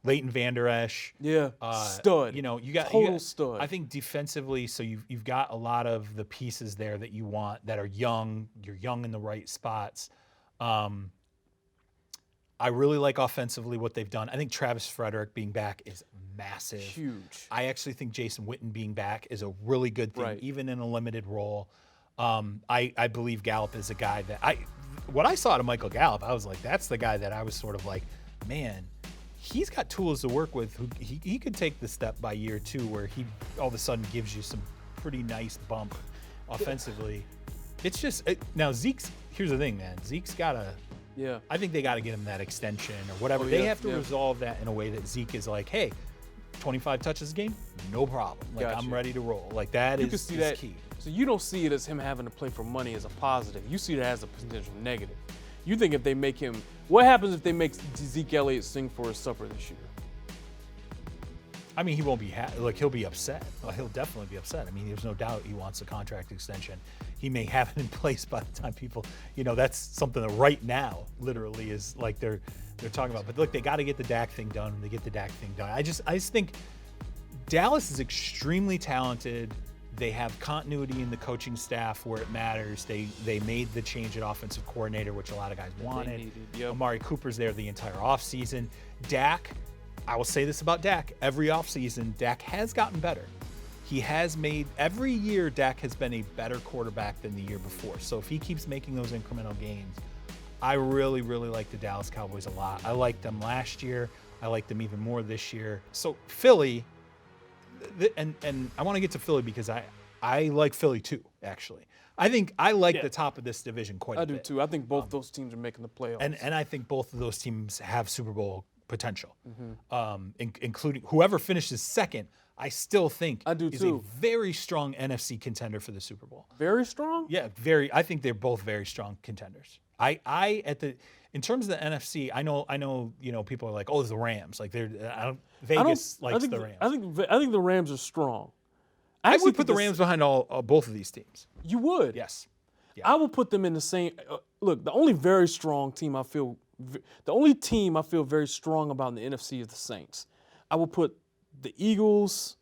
Leighton Vander Esch. Yeah, stud. You got total stud. I think defensively, so you've got a lot of the pieces there that you want that are young. You're young in the right spots. I really like offensively what they've done. I think Travis Frederick being back is massive. Huge. I actually think Jason Witten being back is a really good thing, even in a limited role. I believe Gallup is a guy that what I saw to Michael Gallup, I was like, that's the guy that I was sort of like, man, he's got tools to work with. He could take the step by year 2 where he all of a sudden gives you some pretty nice bump offensively. It's just now here's the thing, man. Zeke's gotta. Yeah. I think they got to get him that extension or whatever. They have to resolve that in a way that Zeke is like, hey, 25 touches a game, no problem. Like, I'm ready to roll. Like, that is key. So you don't see it as him having to play for money as a positive. You see it as a potential negative. You think if they make him, what happens if they make Zeke Elliott sing for his supper this year? I mean, he won't be he'll be upset. Well, he'll definitely be upset. I mean, there's no doubt he wants a contract extension. He may have it in place by the time people, that's something that right now literally is like they're talking about. But look, they got to get the Dak thing done. They get the Dak thing done. I just think Dallas is extremely talented. They have continuity in the coaching staff where it matters. They made the change at offensive coordinator, which a lot of guys wanted. Amari Cooper's there the entire offseason. Dak, I will say this about Dak. Every offseason, Dak has gotten better. He has every year, Dak has been a better quarterback than the year before. So if he keeps making those incremental gains, I really, really like the Dallas Cowboys a lot. I liked them last year. I like them even more this year. So Philly, and I want to get to Philly because I like Philly too, actually. I think I like the top of this division quite a bit. I do too. I think both those teams are making the playoffs. And I think both of those teams have Super Bowl potential, including whoever finishes second. I still think is a very strong NFC contender for the SuperWl. Very strong? Yeah, I think they're both very strong contenders. In terms of the NFC, I know, people are like, oh, the Rams, like Vegas likes the Rams. I think the Rams are strong. I would put the Rams behind both of these teams. You would? Yes. Yeah. I would put them in the same. Look, the only team I feel very strong about in the NFC is the Saints. I will put the Eagles,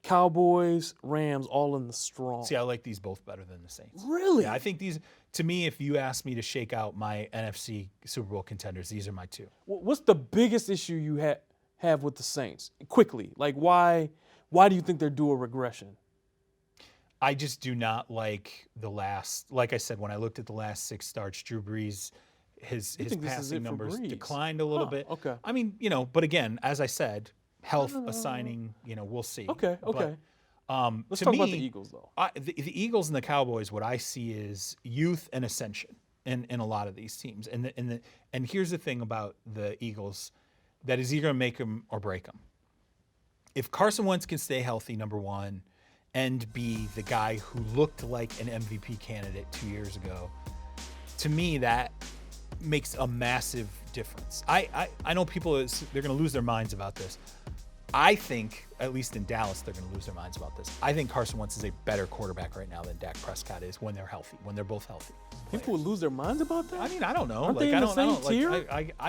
Cowboys, Rams all in the strong. See, I like these both better than the Saints. Really? Yeah, I think these, to me, if you ask me to shake out my NFC Super Bowl contenders, these are my two. What's the biggest issue you have with the Saints? Quickly, like why do you think they're due a regression? I just do not like like I said, when I looked at the last 6 starts, Drew Brees, his passing numbers declined a little bit. Okay. I mean, but again, as I said, health assigning, we'll see. Okay. But, let's talk about the Eagles, though. The Eagles and the Cowboys, what I see is youth and ascension in a lot of these teams. And here's the thing about the Eagles that is either going to make them or break them. If Carson Wentz can stay healthy, number one, and be the guy who looked like an MVP candidate 2 years ago, to me, that makes a massive difference. I know people, they're going to lose their minds about this. I think, at least in Dallas, they're going to lose their minds about this. I think Carson Wentz is a better quarterback right now than Dak Prescott is when they're healthy, when they're both healthy. People would lose their minds about that? I mean, I don't know. Aren't they in the same tier?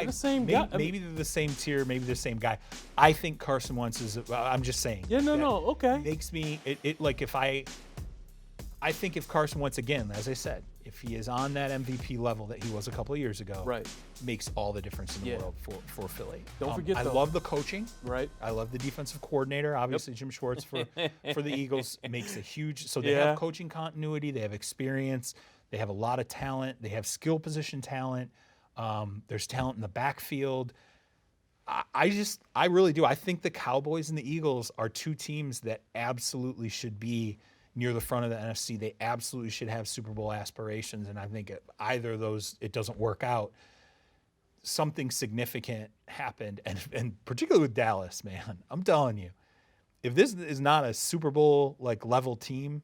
The same guy? Maybe they're the same tier, maybe the same guy. I think Carson Wentz is, I'm just saying. Yeah, no, okay. Makes me, I think if Carson Wentz, again, as I said, if he is on that MVP level that he was a couple of years ago, right, makes all the difference in the world for Philly. Don't forget, I love the coaching. Right. I love the defensive coordinator. Obviously, Jim Schwartz for the Eagles makes a huge. So they have coaching continuity. They have experience. They have a lot of talent. They have skill position talent. There's talent in the backfield. I really do. I think the Cowboys and the Eagles are two teams that absolutely should be near the front of the NFC. They absolutely should have Super Bowl aspirations, and I think if either of those, it doesn't work out, something significant happened, and particularly with Dallas, man, I'm telling you, if this is not a Super Bowl level team,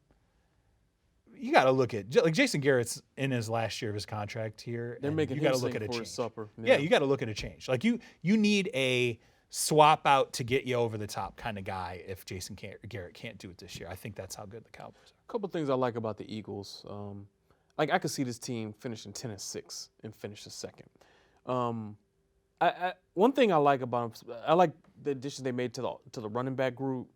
you got to look at Jason Garrett's in his last year of his contract here. They're making you him got to look sing at a for change. his supper. Yeah, you got to look at a change. You need a swap out to get you over the top kind of guy if Jason Garrett can't do it this year. I think that's how good the Cowboys are. A couple of things I like about the Eagles. I could see this team finishing 10-6 and finish the second. One thing I like about them, I like the addition they made to the running back group.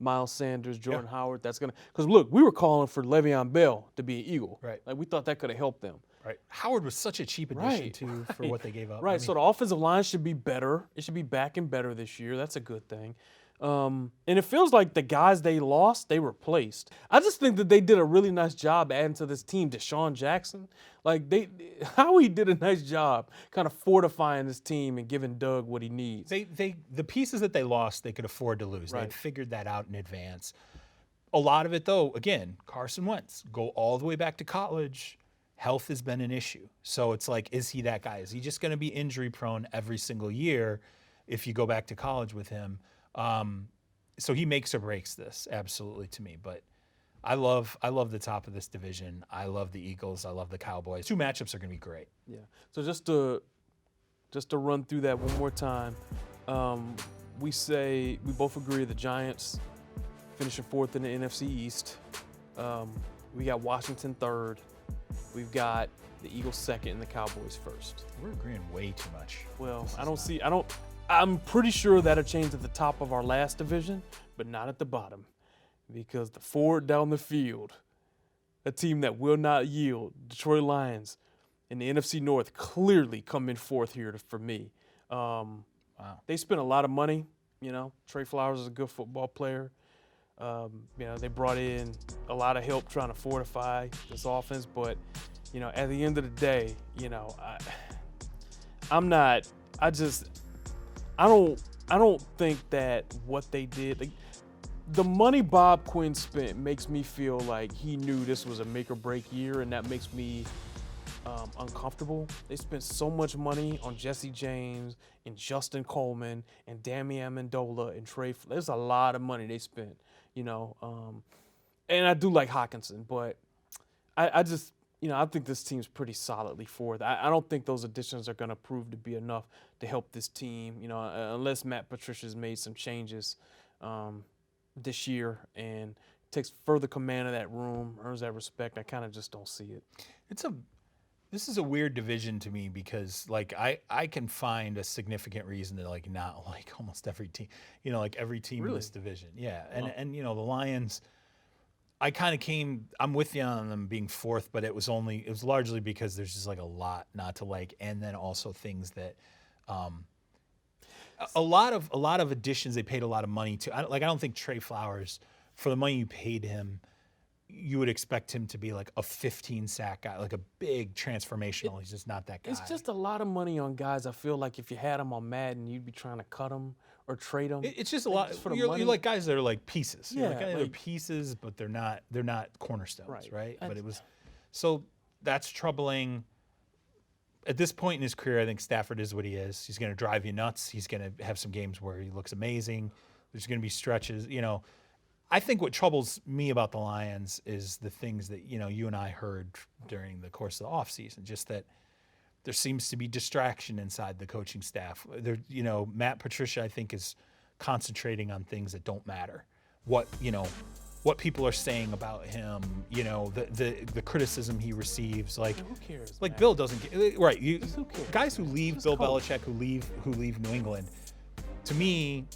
Miles Sanders, Jordan Howard. That's because look, we were calling for Le'Veon Bell to be an Eagle. Right. We thought that could have helped them. Right. Howard was such a cheap addition too for what they gave up. Right. So the offensive line should be better. It should be back and better this year. That's a good thing. And it feels like the guys they lost, they replaced. I just think that they did a really nice job adding to this team. Deshaun Jackson, like Howie did a nice job kind of fortifying this team and giving Doug what he needs. The pieces that they lost, they could afford to lose. They Right. had figured that out in advance. A lot of it, though, again, Carson Wentz, go all the way back to college. Health has been an issue. So it's like, is he that guy? Is he just going to be injury prone every single year if you go back to college with him? So he makes or breaks this, absolutely, to me. But I love the top of this division. I love the Eagles. I love the Cowboys. 2 matchups are going to be great. Yeah. So just to run through that one more time, we both agree the Giants finishing 4th in the NFC East. We got Washington 3rd. We've got the Eagles 2nd and the Cowboys 1st. We're agreeing way too much. Well, I'm pretty sure that'll change at the top of our last division, but not at the bottom. Because the forward down the field, a team that will not yield, Detroit Lions, in the NFC North clearly come in 4th here for me. Wow. They spent a lot of money. Trey Flowers is a good football player. They brought in a lot of help trying to fortify this offense, but at the end of the day, I don't think that what they did, like, the money Bob Quinn spent makes me feel like he knew this was a make or break year, and that makes me uncomfortable. They spent so much money on Jesse James and Justin Coleman and Danny Amendola and Trey. There's a lot of money they spent, and I do like Hawkinson, but I just, I think this team's pretty solidly 4th. I don't think those additions are going to prove to be enough to help this team, unless Matt Patricia's made some changes this year and takes further command of that room, earns that respect. I kind of just don't see it. This is a weird division to me because, like, I can find a significant reason to, like, not like almost every team, like every team in this division. Yeah. And the Lions, I'm with you on them being 4th, but it was largely because there's just like a lot not to like. And then also things that, a lot of additions, they paid a lot of money to. I don't think Trey Flowers, for the money you paid him, you would expect him to be like a 15-sack guy, like a big transformational. He's just not that guy. It's just a lot of money on guys. I feel like if you had them on Madden, you'd be trying to cut them or trade them. It's just a lot. For the You're money. like guys that are like pieces. Yeah, they're pieces, but they're not cornerstones, right? But So that's troubling. At this point in his career, I think Stafford is what he is. He's going to drive you nuts. He's going to have some games where he looks amazing. There's going to be stretches, I think what troubles me about the Lions is the things that, you and I heard during the course of the offseason, just that there seems to be distraction inside the coaching staff. Matt Patricia, I think, is concentrating on things that don't matter. What people are saying about him, the criticism he receives, like, who cares? Like, man? Bill doesn't get, right. Who cares? Guys who leave Just Bill coach. Belichick, who leave New England, to me,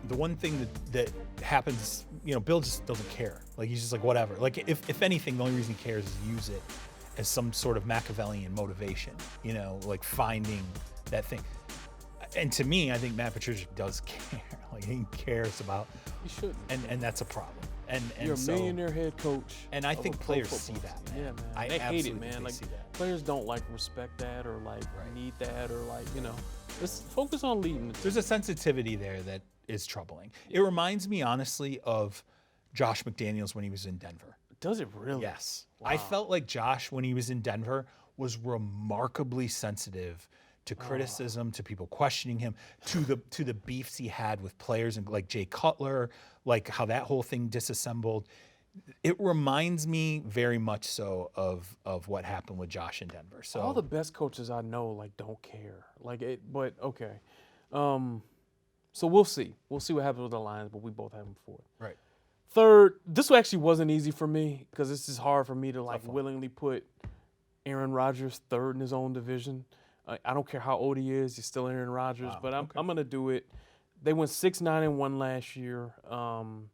the one thing that happens, Bill just doesn't care. Like, he's just like, whatever. Like, if anything, the only reason he cares is use it as some sort of Machiavellian motivation, like finding that thing. And to me, I think Matt Patricia does care. Like, he cares about. You shouldn't. And that's a problem. And You're a so, millionaire head coach. And I of think a pro players football see that, team. man. Yeah, man. I They hate it, absolutely man. think Like, they see that. players don't like respect that or like Right. need that or like, just focus on leading the team. There's a sensitivity there that is troubling. It reminds me, honestly, of Josh McDaniels when he was in Denver. Does it really? Yes. Wow. I felt like Josh, when he was in Denver, was remarkably sensitive to criticism, to people questioning him, to the beefs he had with players and like Jay Cutler, like how that whole thing disassembled. It reminds me very much so of what happened with Josh in Denver. So all the best coaches I know like don't care. Like it, but okay. So we'll see. We'll see what happens with the Lions, but we both have them 4th. right. 3rd, this actually wasn't easy for me because this is hard for me to like Tough one. willingly put Aaron Rodgers 3rd in his own division. I don't care how old he is; he's still Aaron Rodgers. Wow, But I'm okay. gonna do it. They went 6-9-1 last year. And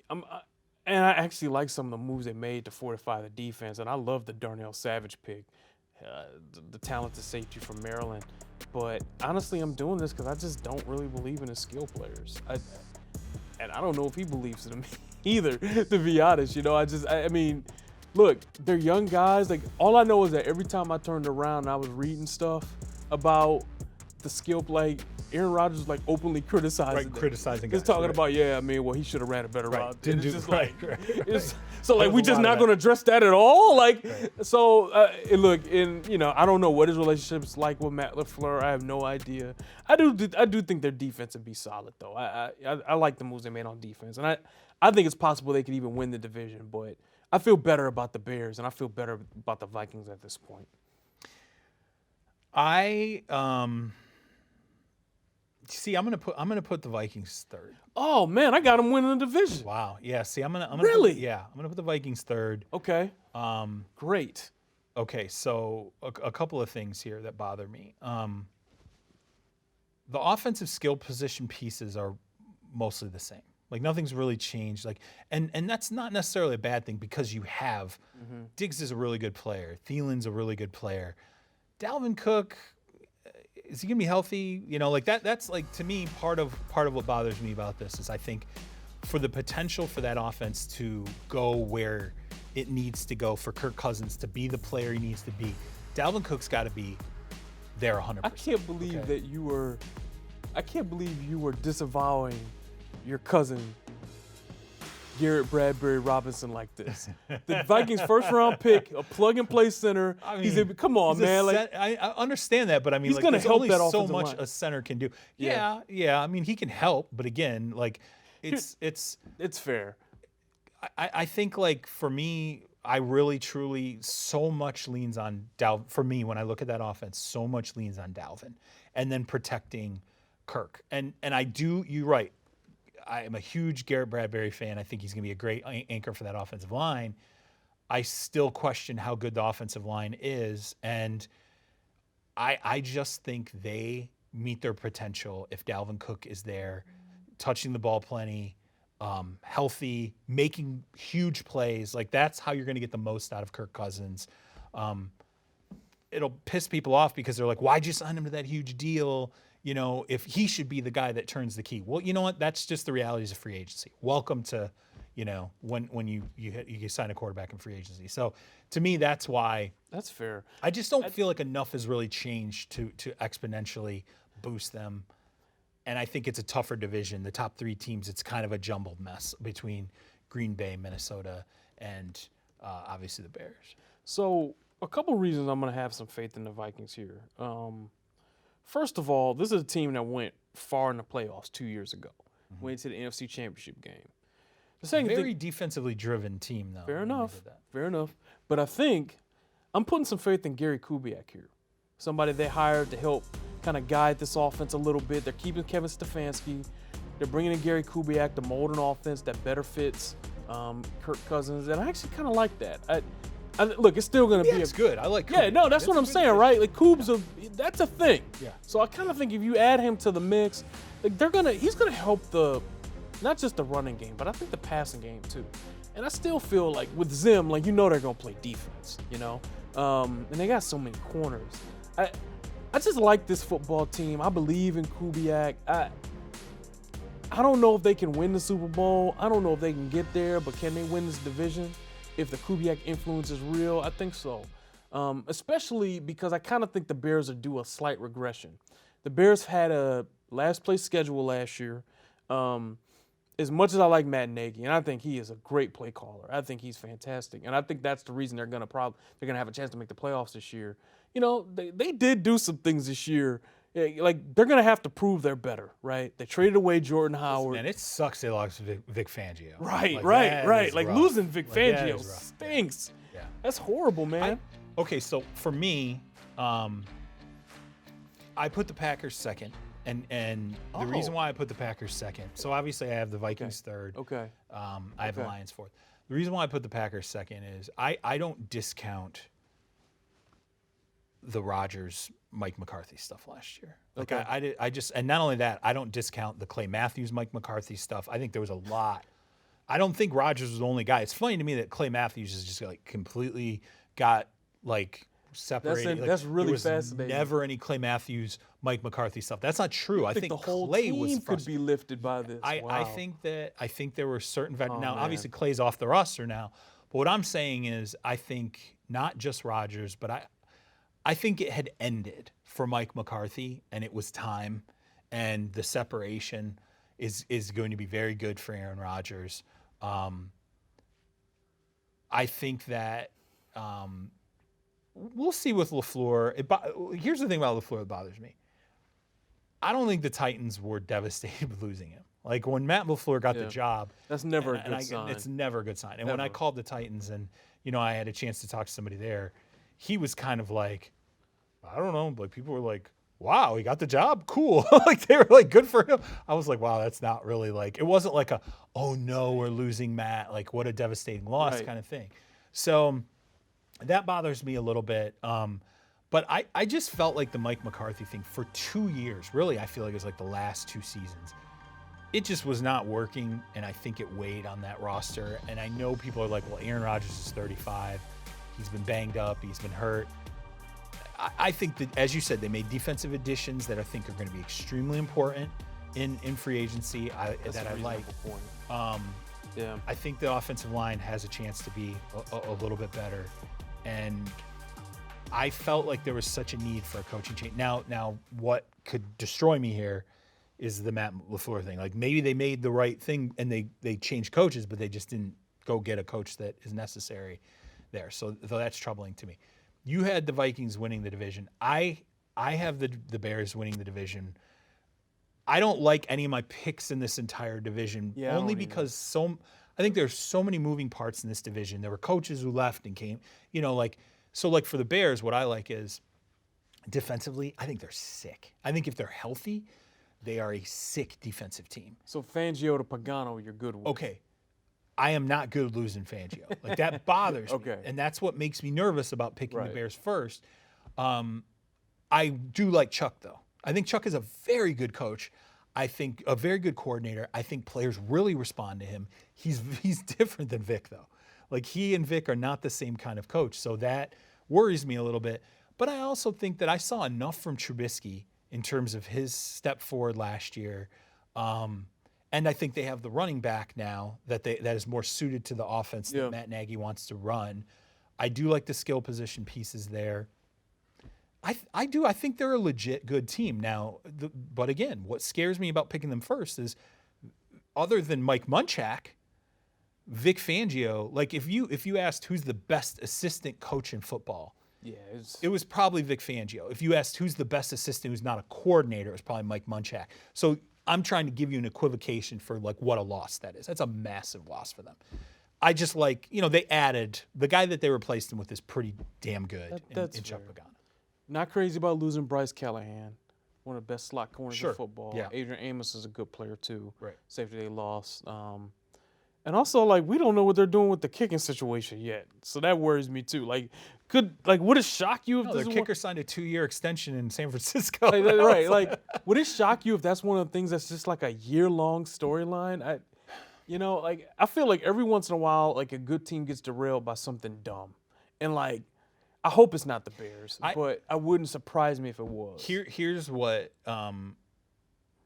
I actually like some of the moves they made to fortify the defense. And I love the Darnell Savage pick, the talented safety from Maryland. But honestly, I'm doing this because I just don't really believe in his skill players. And I don't know if he believes in them either, to be honest. I mean, look, they're young guys. Like, all I know is that every time I turned around and I was reading stuff about the skill play, Aaron Rodgers was like openly criticizing criticizing guys. guys. He's talking about, he should have ran a better route. Didn't do right. So There's we a just lot not of going to address that at all. Like, Right. so look, I don't know what his relationship's like with Matt LaFleur. I have no idea. I do think their defense would be solid though. I like the moves they made on defense, and I think it's possible they could even win the division. But I feel better about the Bears, and I feel better about the Vikings at this point. See, I'm gonna put the Vikings third. Oh man, I got them winning the division. Wow. Yeah. See, I'm gonna Really? I'm gonna put the Vikings third. Okay. Great. Okay. So a couple of things here that bother me. The offensive skill position pieces are mostly the same. Like nothing's really changed. Like, and that's not necessarily a bad thing because you have Diggs is a really good player. Thielen's a really good player. Dalvin Cook. Is he gonna be healthy? Like that. That's like, to me, part of what bothers me about this is I think for the potential for that offense to go where it needs to go, for Kirk Cousins to be the player he needs to be, Dalvin Cook's got to be there 100%. I can't believe that you were. I can't believe you were disavowing your cousin Garrett Bradbury Robinson like this. The Vikings' first-round pick, a plug-and-play center. Come on, man. I understand that, but I mean, he's going to there's help only that so offensive much line. a center can do. Yeah. Yeah. I mean, he can help, but again, like, it's fair. I think, like, for me, I really, truly, so much leans on Dalvin. For me, when I look at that offense, so much leans on Dalvin, and then protecting Kirk. And I do. You're right. I am a huge Garrett Bradbury fan. I think he's going to be a great anchor for that offensive line. I still question how good the offensive line is, and I just think they meet their potential if Dalvin Cook is there, touching the ball plenty, healthy, making huge plays. Like, that's how you're going to get the most out of Kirk Cousins. It'll piss people off because they're like, why'd you sign him to that huge deal? If he should be the guy that turns the key. Well, you know what? That's just the realities of free agency. Welcome to, when you sign a quarterback in free agency. So to me, that's why. That's fair. I just don't feel like enough has really changed to exponentially boost them. And I think it's a tougher division. The top three teams, it's kind of a jumbled mess between Green Bay, Minnesota, and obviously the Bears. So a couple reasons I'm going to have some faith in the Vikings here. First of all, this is a team that went far in the playoffs 2 years ago. Went to the NFC Championship game. The second Very defensively driven team, though. Fair enough. But I think I'm putting some faith in Gary Kubiak here. Somebody they hired to help kind of guide this offense a little bit. They're keeping Kevin Stefanski. They're bringing in Gary Kubiak to mold an offense that better fits Kirk Cousins. And I actually kind of like that. Look, it's still going to be. It's good. I like Coop. Yeah, no, that's what I'm saying, right? Like, Coob's that's a thing. Yeah. So I kind of think if you add him to the mix, like he's going to help not just the running game, but I think the passing game too. And I still feel like with Zim, like, they're going to play defense, and they got so many corners. I just like this football team. I believe in Kubiak. I don't know if they can win the Super Bowl. I don't know if they can get there, but can they win this division? If the Kubiak influence is real, I think so. Especially because I kind of think the Bears are due a slight regression. The Bears had a last place schedule last year. As much as I like Matt Nagy, and I think he is a great play caller, I think he's fantastic, and I think that's the reason they're gonna have a chance to make the playoffs this year. They did do some things this year. Like, they're gonna have to prove they're better, right? They traded away Jordan Howard. Man, it sucks they lost Vic Fangio. Right. Like, rough. losing Vic Fangio stinks. Yeah. That's horrible, man. Okay, so for me, I put the Packers second, and the reason why I put the Packers second, so obviously I have the Vikings third. Okay. I have the Lions fourth. The reason why I put the Packers second is I don't discount the Rodgers, Mike McCarthy stuff last year. Like, Okay. I just, and not only that, I don't discount the Clay Matthews, Mike McCarthy stuff. I think there was a lot. I don't think Rodgers was the only guy. It's funny to me that Clay Matthews is just like completely got like separated. That's really there was fascinating. Never any Clay Matthews, Mike McCarthy stuff. That's not true. I think the whole Clay team was could be lifted by this. I Wow. think there were certain veterans. Now, man. obviously, Clay's off the roster now. But what I'm saying is, I think not just Rodgers, but I think it had ended for Mike McCarthy, and it was time. And the separation is going to be very good for Aaron Rodgers. I think that we'll see with LaFleur. Here's the thing about LaFleur that bothers me. I don't think the Titans were devastated with losing him. Like when Matt LaFleur got the job, that's never a good sign. It's never a good sign. And Never. when I called the Titans, and I had a chance to talk to somebody there, he was kind of like, I don't know, like people were like, wow, he got the job, cool. Like they were like, good for him. I was like, wow, that's not really like, it wasn't like a, oh no, we're losing Matt, like what a devastating loss kind of thing. So that bothers me a little bit. But I just felt like the Mike McCarthy thing for 2 years, really, I feel like it was like the last 2 seasons. It just was not working, and I think it weighed on that roster. And I know people are like, well, Aaron Rodgers is 35. He's been banged up. He's been hurt. I think that, as you said, they made defensive additions that I think are going to be extremely important in free agency that I like. I think the offensive line has a chance to be a little bit better. And I felt like there was such a need for a coaching change. Now, what could destroy me here is the Matt LaFleur thing. Like maybe they made the right thing and they changed coaches, but they just didn't go get a coach that is necessary there. So that's troubling to me. You had the Vikings winning the division. I have the Bears winning the division. I don't like any of my picks in this entire division, only because I think there's so many moving parts in this division. There were coaches who left and came, so for the Bears, what I like is defensively, I think they're sick. I think if they're healthy, they are a sick defensive team. So Fangio to Pagano, you're good with. Okay. I am not good at losing Fangio. Like that bothers me. And that's what makes me nervous about picking the Bears first. I do like Chuck though. I think Chuck is a very good coach. I think a very good coordinator. I think players really respond to him. He's different than Vic though. Like he and Vic are not the same kind of coach. So that worries me a little bit. But I also think that I saw enough from Trubisky in terms of his step forward last year. And I think they have the running back now that is more suited to the offense that Matt Nagy wants to run. I do like the skill position pieces there. I do. I think they're a legit good team. Now, but again, what scares me about picking them first is, other than Mike Munchak, Vic Fangio, like if you asked who's the best assistant coach in football, it was probably Vic Fangio. If you asked who's the best assistant who's not a coordinator, it was probably Mike Munchak. So I'm trying to give you an equivocation for like what a loss that is. That's a massive loss for them. I just they added the guy that they replaced him with is pretty damn good in Chuck Pagano. Not crazy about losing Bryce Callahan, one of the best slot corners in football. Yeah. Adrian Amos is a good player too. Right. Safety they lost. And also, we don't know what they're doing with the kicking situation yet, so that worries me too. Would it shock you if their kicker signed a 2-year extension in San Francisco? Right. Would it shock you if that's one of the things that's just like a year-long storyline? I feel like every once in a while, like a good team gets derailed by something dumb, and I hope it's not the Bears, but I wouldn't surprise me if it was.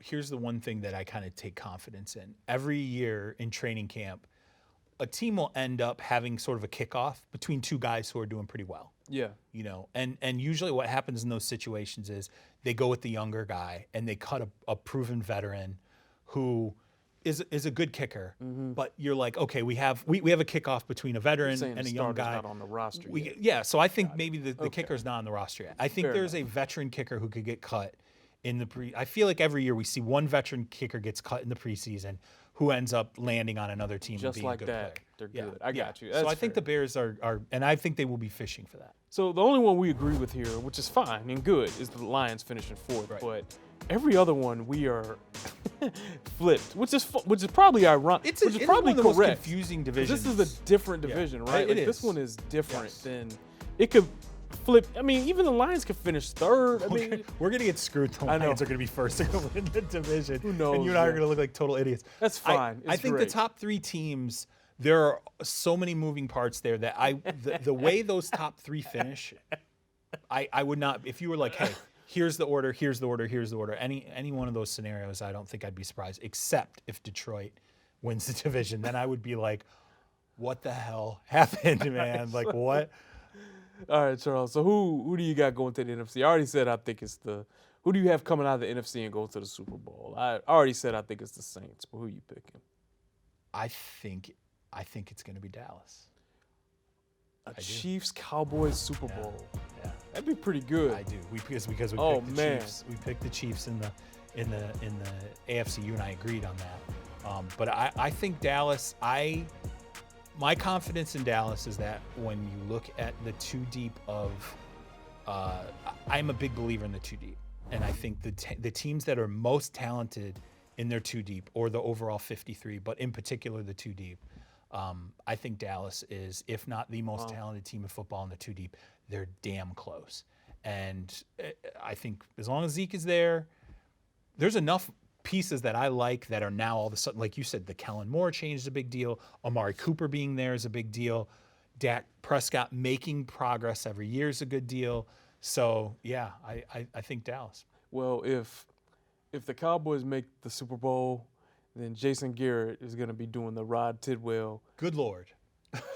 Here's the one thing that I kind of take confidence in. Every year in training camp, a team will end up having sort of a kickoff between two guys who are doing pretty well. Yeah. And usually what happens in those situations is they go with the younger guy and they cut a proven veteran who is a good kicker, but you're like, okay, we have a kickoff between a veteran and a young guy. Not on the roster yet. So I think maybe the kicker's not on the roster yet. I think there's a veteran kicker who could get cut in the I feel like every year we see one veteran kicker gets cut in the preseason who ends up landing on another team just and being like a good that. player. They're good. I got you. That's so I think the Bears are, and I think they will be fishing for that. So the only one we agree with here, which is fine and good, is the Lions finishing fourth. Right. But every other one we are flipped, which is probably ironic. It's probably one of the correct. most confusing divisions. This is a different division, right? It is. This one is different than it could flip. I mean, even the Lions could finish third. We're gonna get screwed. The Lions are gonna be first to win the division. Who knows? And you and I are gonna look like total idiots. That's fine. I think the top 3 teams. There are so many moving parts there that the way those top 3 finish, I would not, if you were like, hey, here's the order, here's the order, here's the order. Any one of those scenarios, I don't think I'd be surprised, except if Detroit wins the division. Then I would be like, what the hell happened, man? Like, what? All right, Charles. So who do you got going to the NFC? I already said I think it's the. Who do you have coming out of the NFC and going to the Super Bowl? I already said I think it's the Saints, but who are you picking? I think it's going to be Dallas. Chiefs Cowboys Super Bowl. Yeah. That'd be pretty good. I do. Because we picked the Chiefs. We picked the Chiefs in the AFC. You and I agreed on that. But I think Dallas. My confidence in Dallas is that when you look at the two deep of, I'm a big believer in the two deep, and I think the teams that are most talented in their two deep or the overall 53, but in particular the two deep, I think Dallas is, if not the most talented team of football in the two deep, they're damn close. And I think as long as Zeke is there, there's enough pieces that I like that are now all of a sudden, like you said, the Kellen Moore change is a big deal. Amari Cooper being there is a big deal. Dak Prescott making progress every year is a good deal. So yeah, I think Dallas. Well, if the Cowboys make the Super Bowl, then Jason Garrett is going to be doing the Rod Tidwell. Good Lord.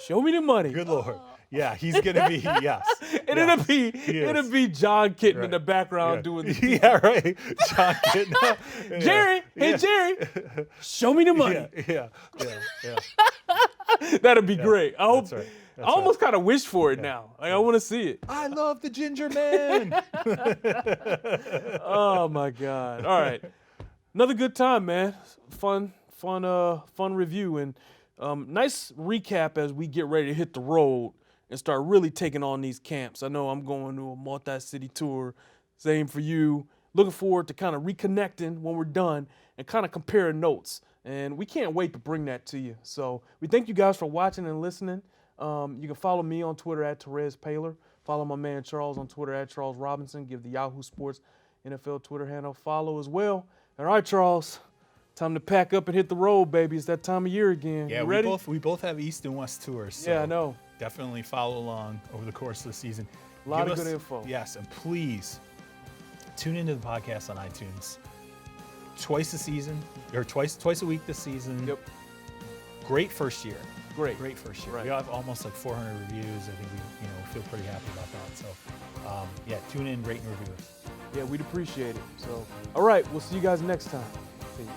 Show me the money. Good Lord. Yeah, he's going to be, yes. And it'll be John Kitten in the background doing the yeah, right. John Kitten. Jerry, hey Jerry, show me the money. Yeah. That'd be great. I hope. That's right. I almost kind of wish for it now. Like I want to see it. I love the Ginger Man. Oh my God. All right. Another good time, man. Fun review and nice recap as we get ready to hit the road and start really taking on these camps. I know I'm going to a multi-city tour. Same for you. Looking forward to kind of reconnecting when we're done and kind of comparing notes. And we can't wait to bring that to you. So we thank you guys for watching and listening. You can follow me on Twitter at Terez Paylor. Follow my man Charles on Twitter at Charles Robinson. Give the Yahoo Sports NFL Twitter handle a follow as well. All right, Charles. Time to pack up and hit the road, baby. It's that time of year again. Yeah, you ready? we both have East and West tours. So yeah, I know. Definitely follow along over the course of the season. A lot of good info. Yes, and please tune into the podcast on iTunes twice a season, or twice a week this season. Yep. Great first year. Great first year. Right. We have almost like 400 reviews. I think we feel pretty happy about that. So yeah, tune in, rate and review us. Yeah, we'd appreciate it. So, all right, we'll see you guys next time. Peace.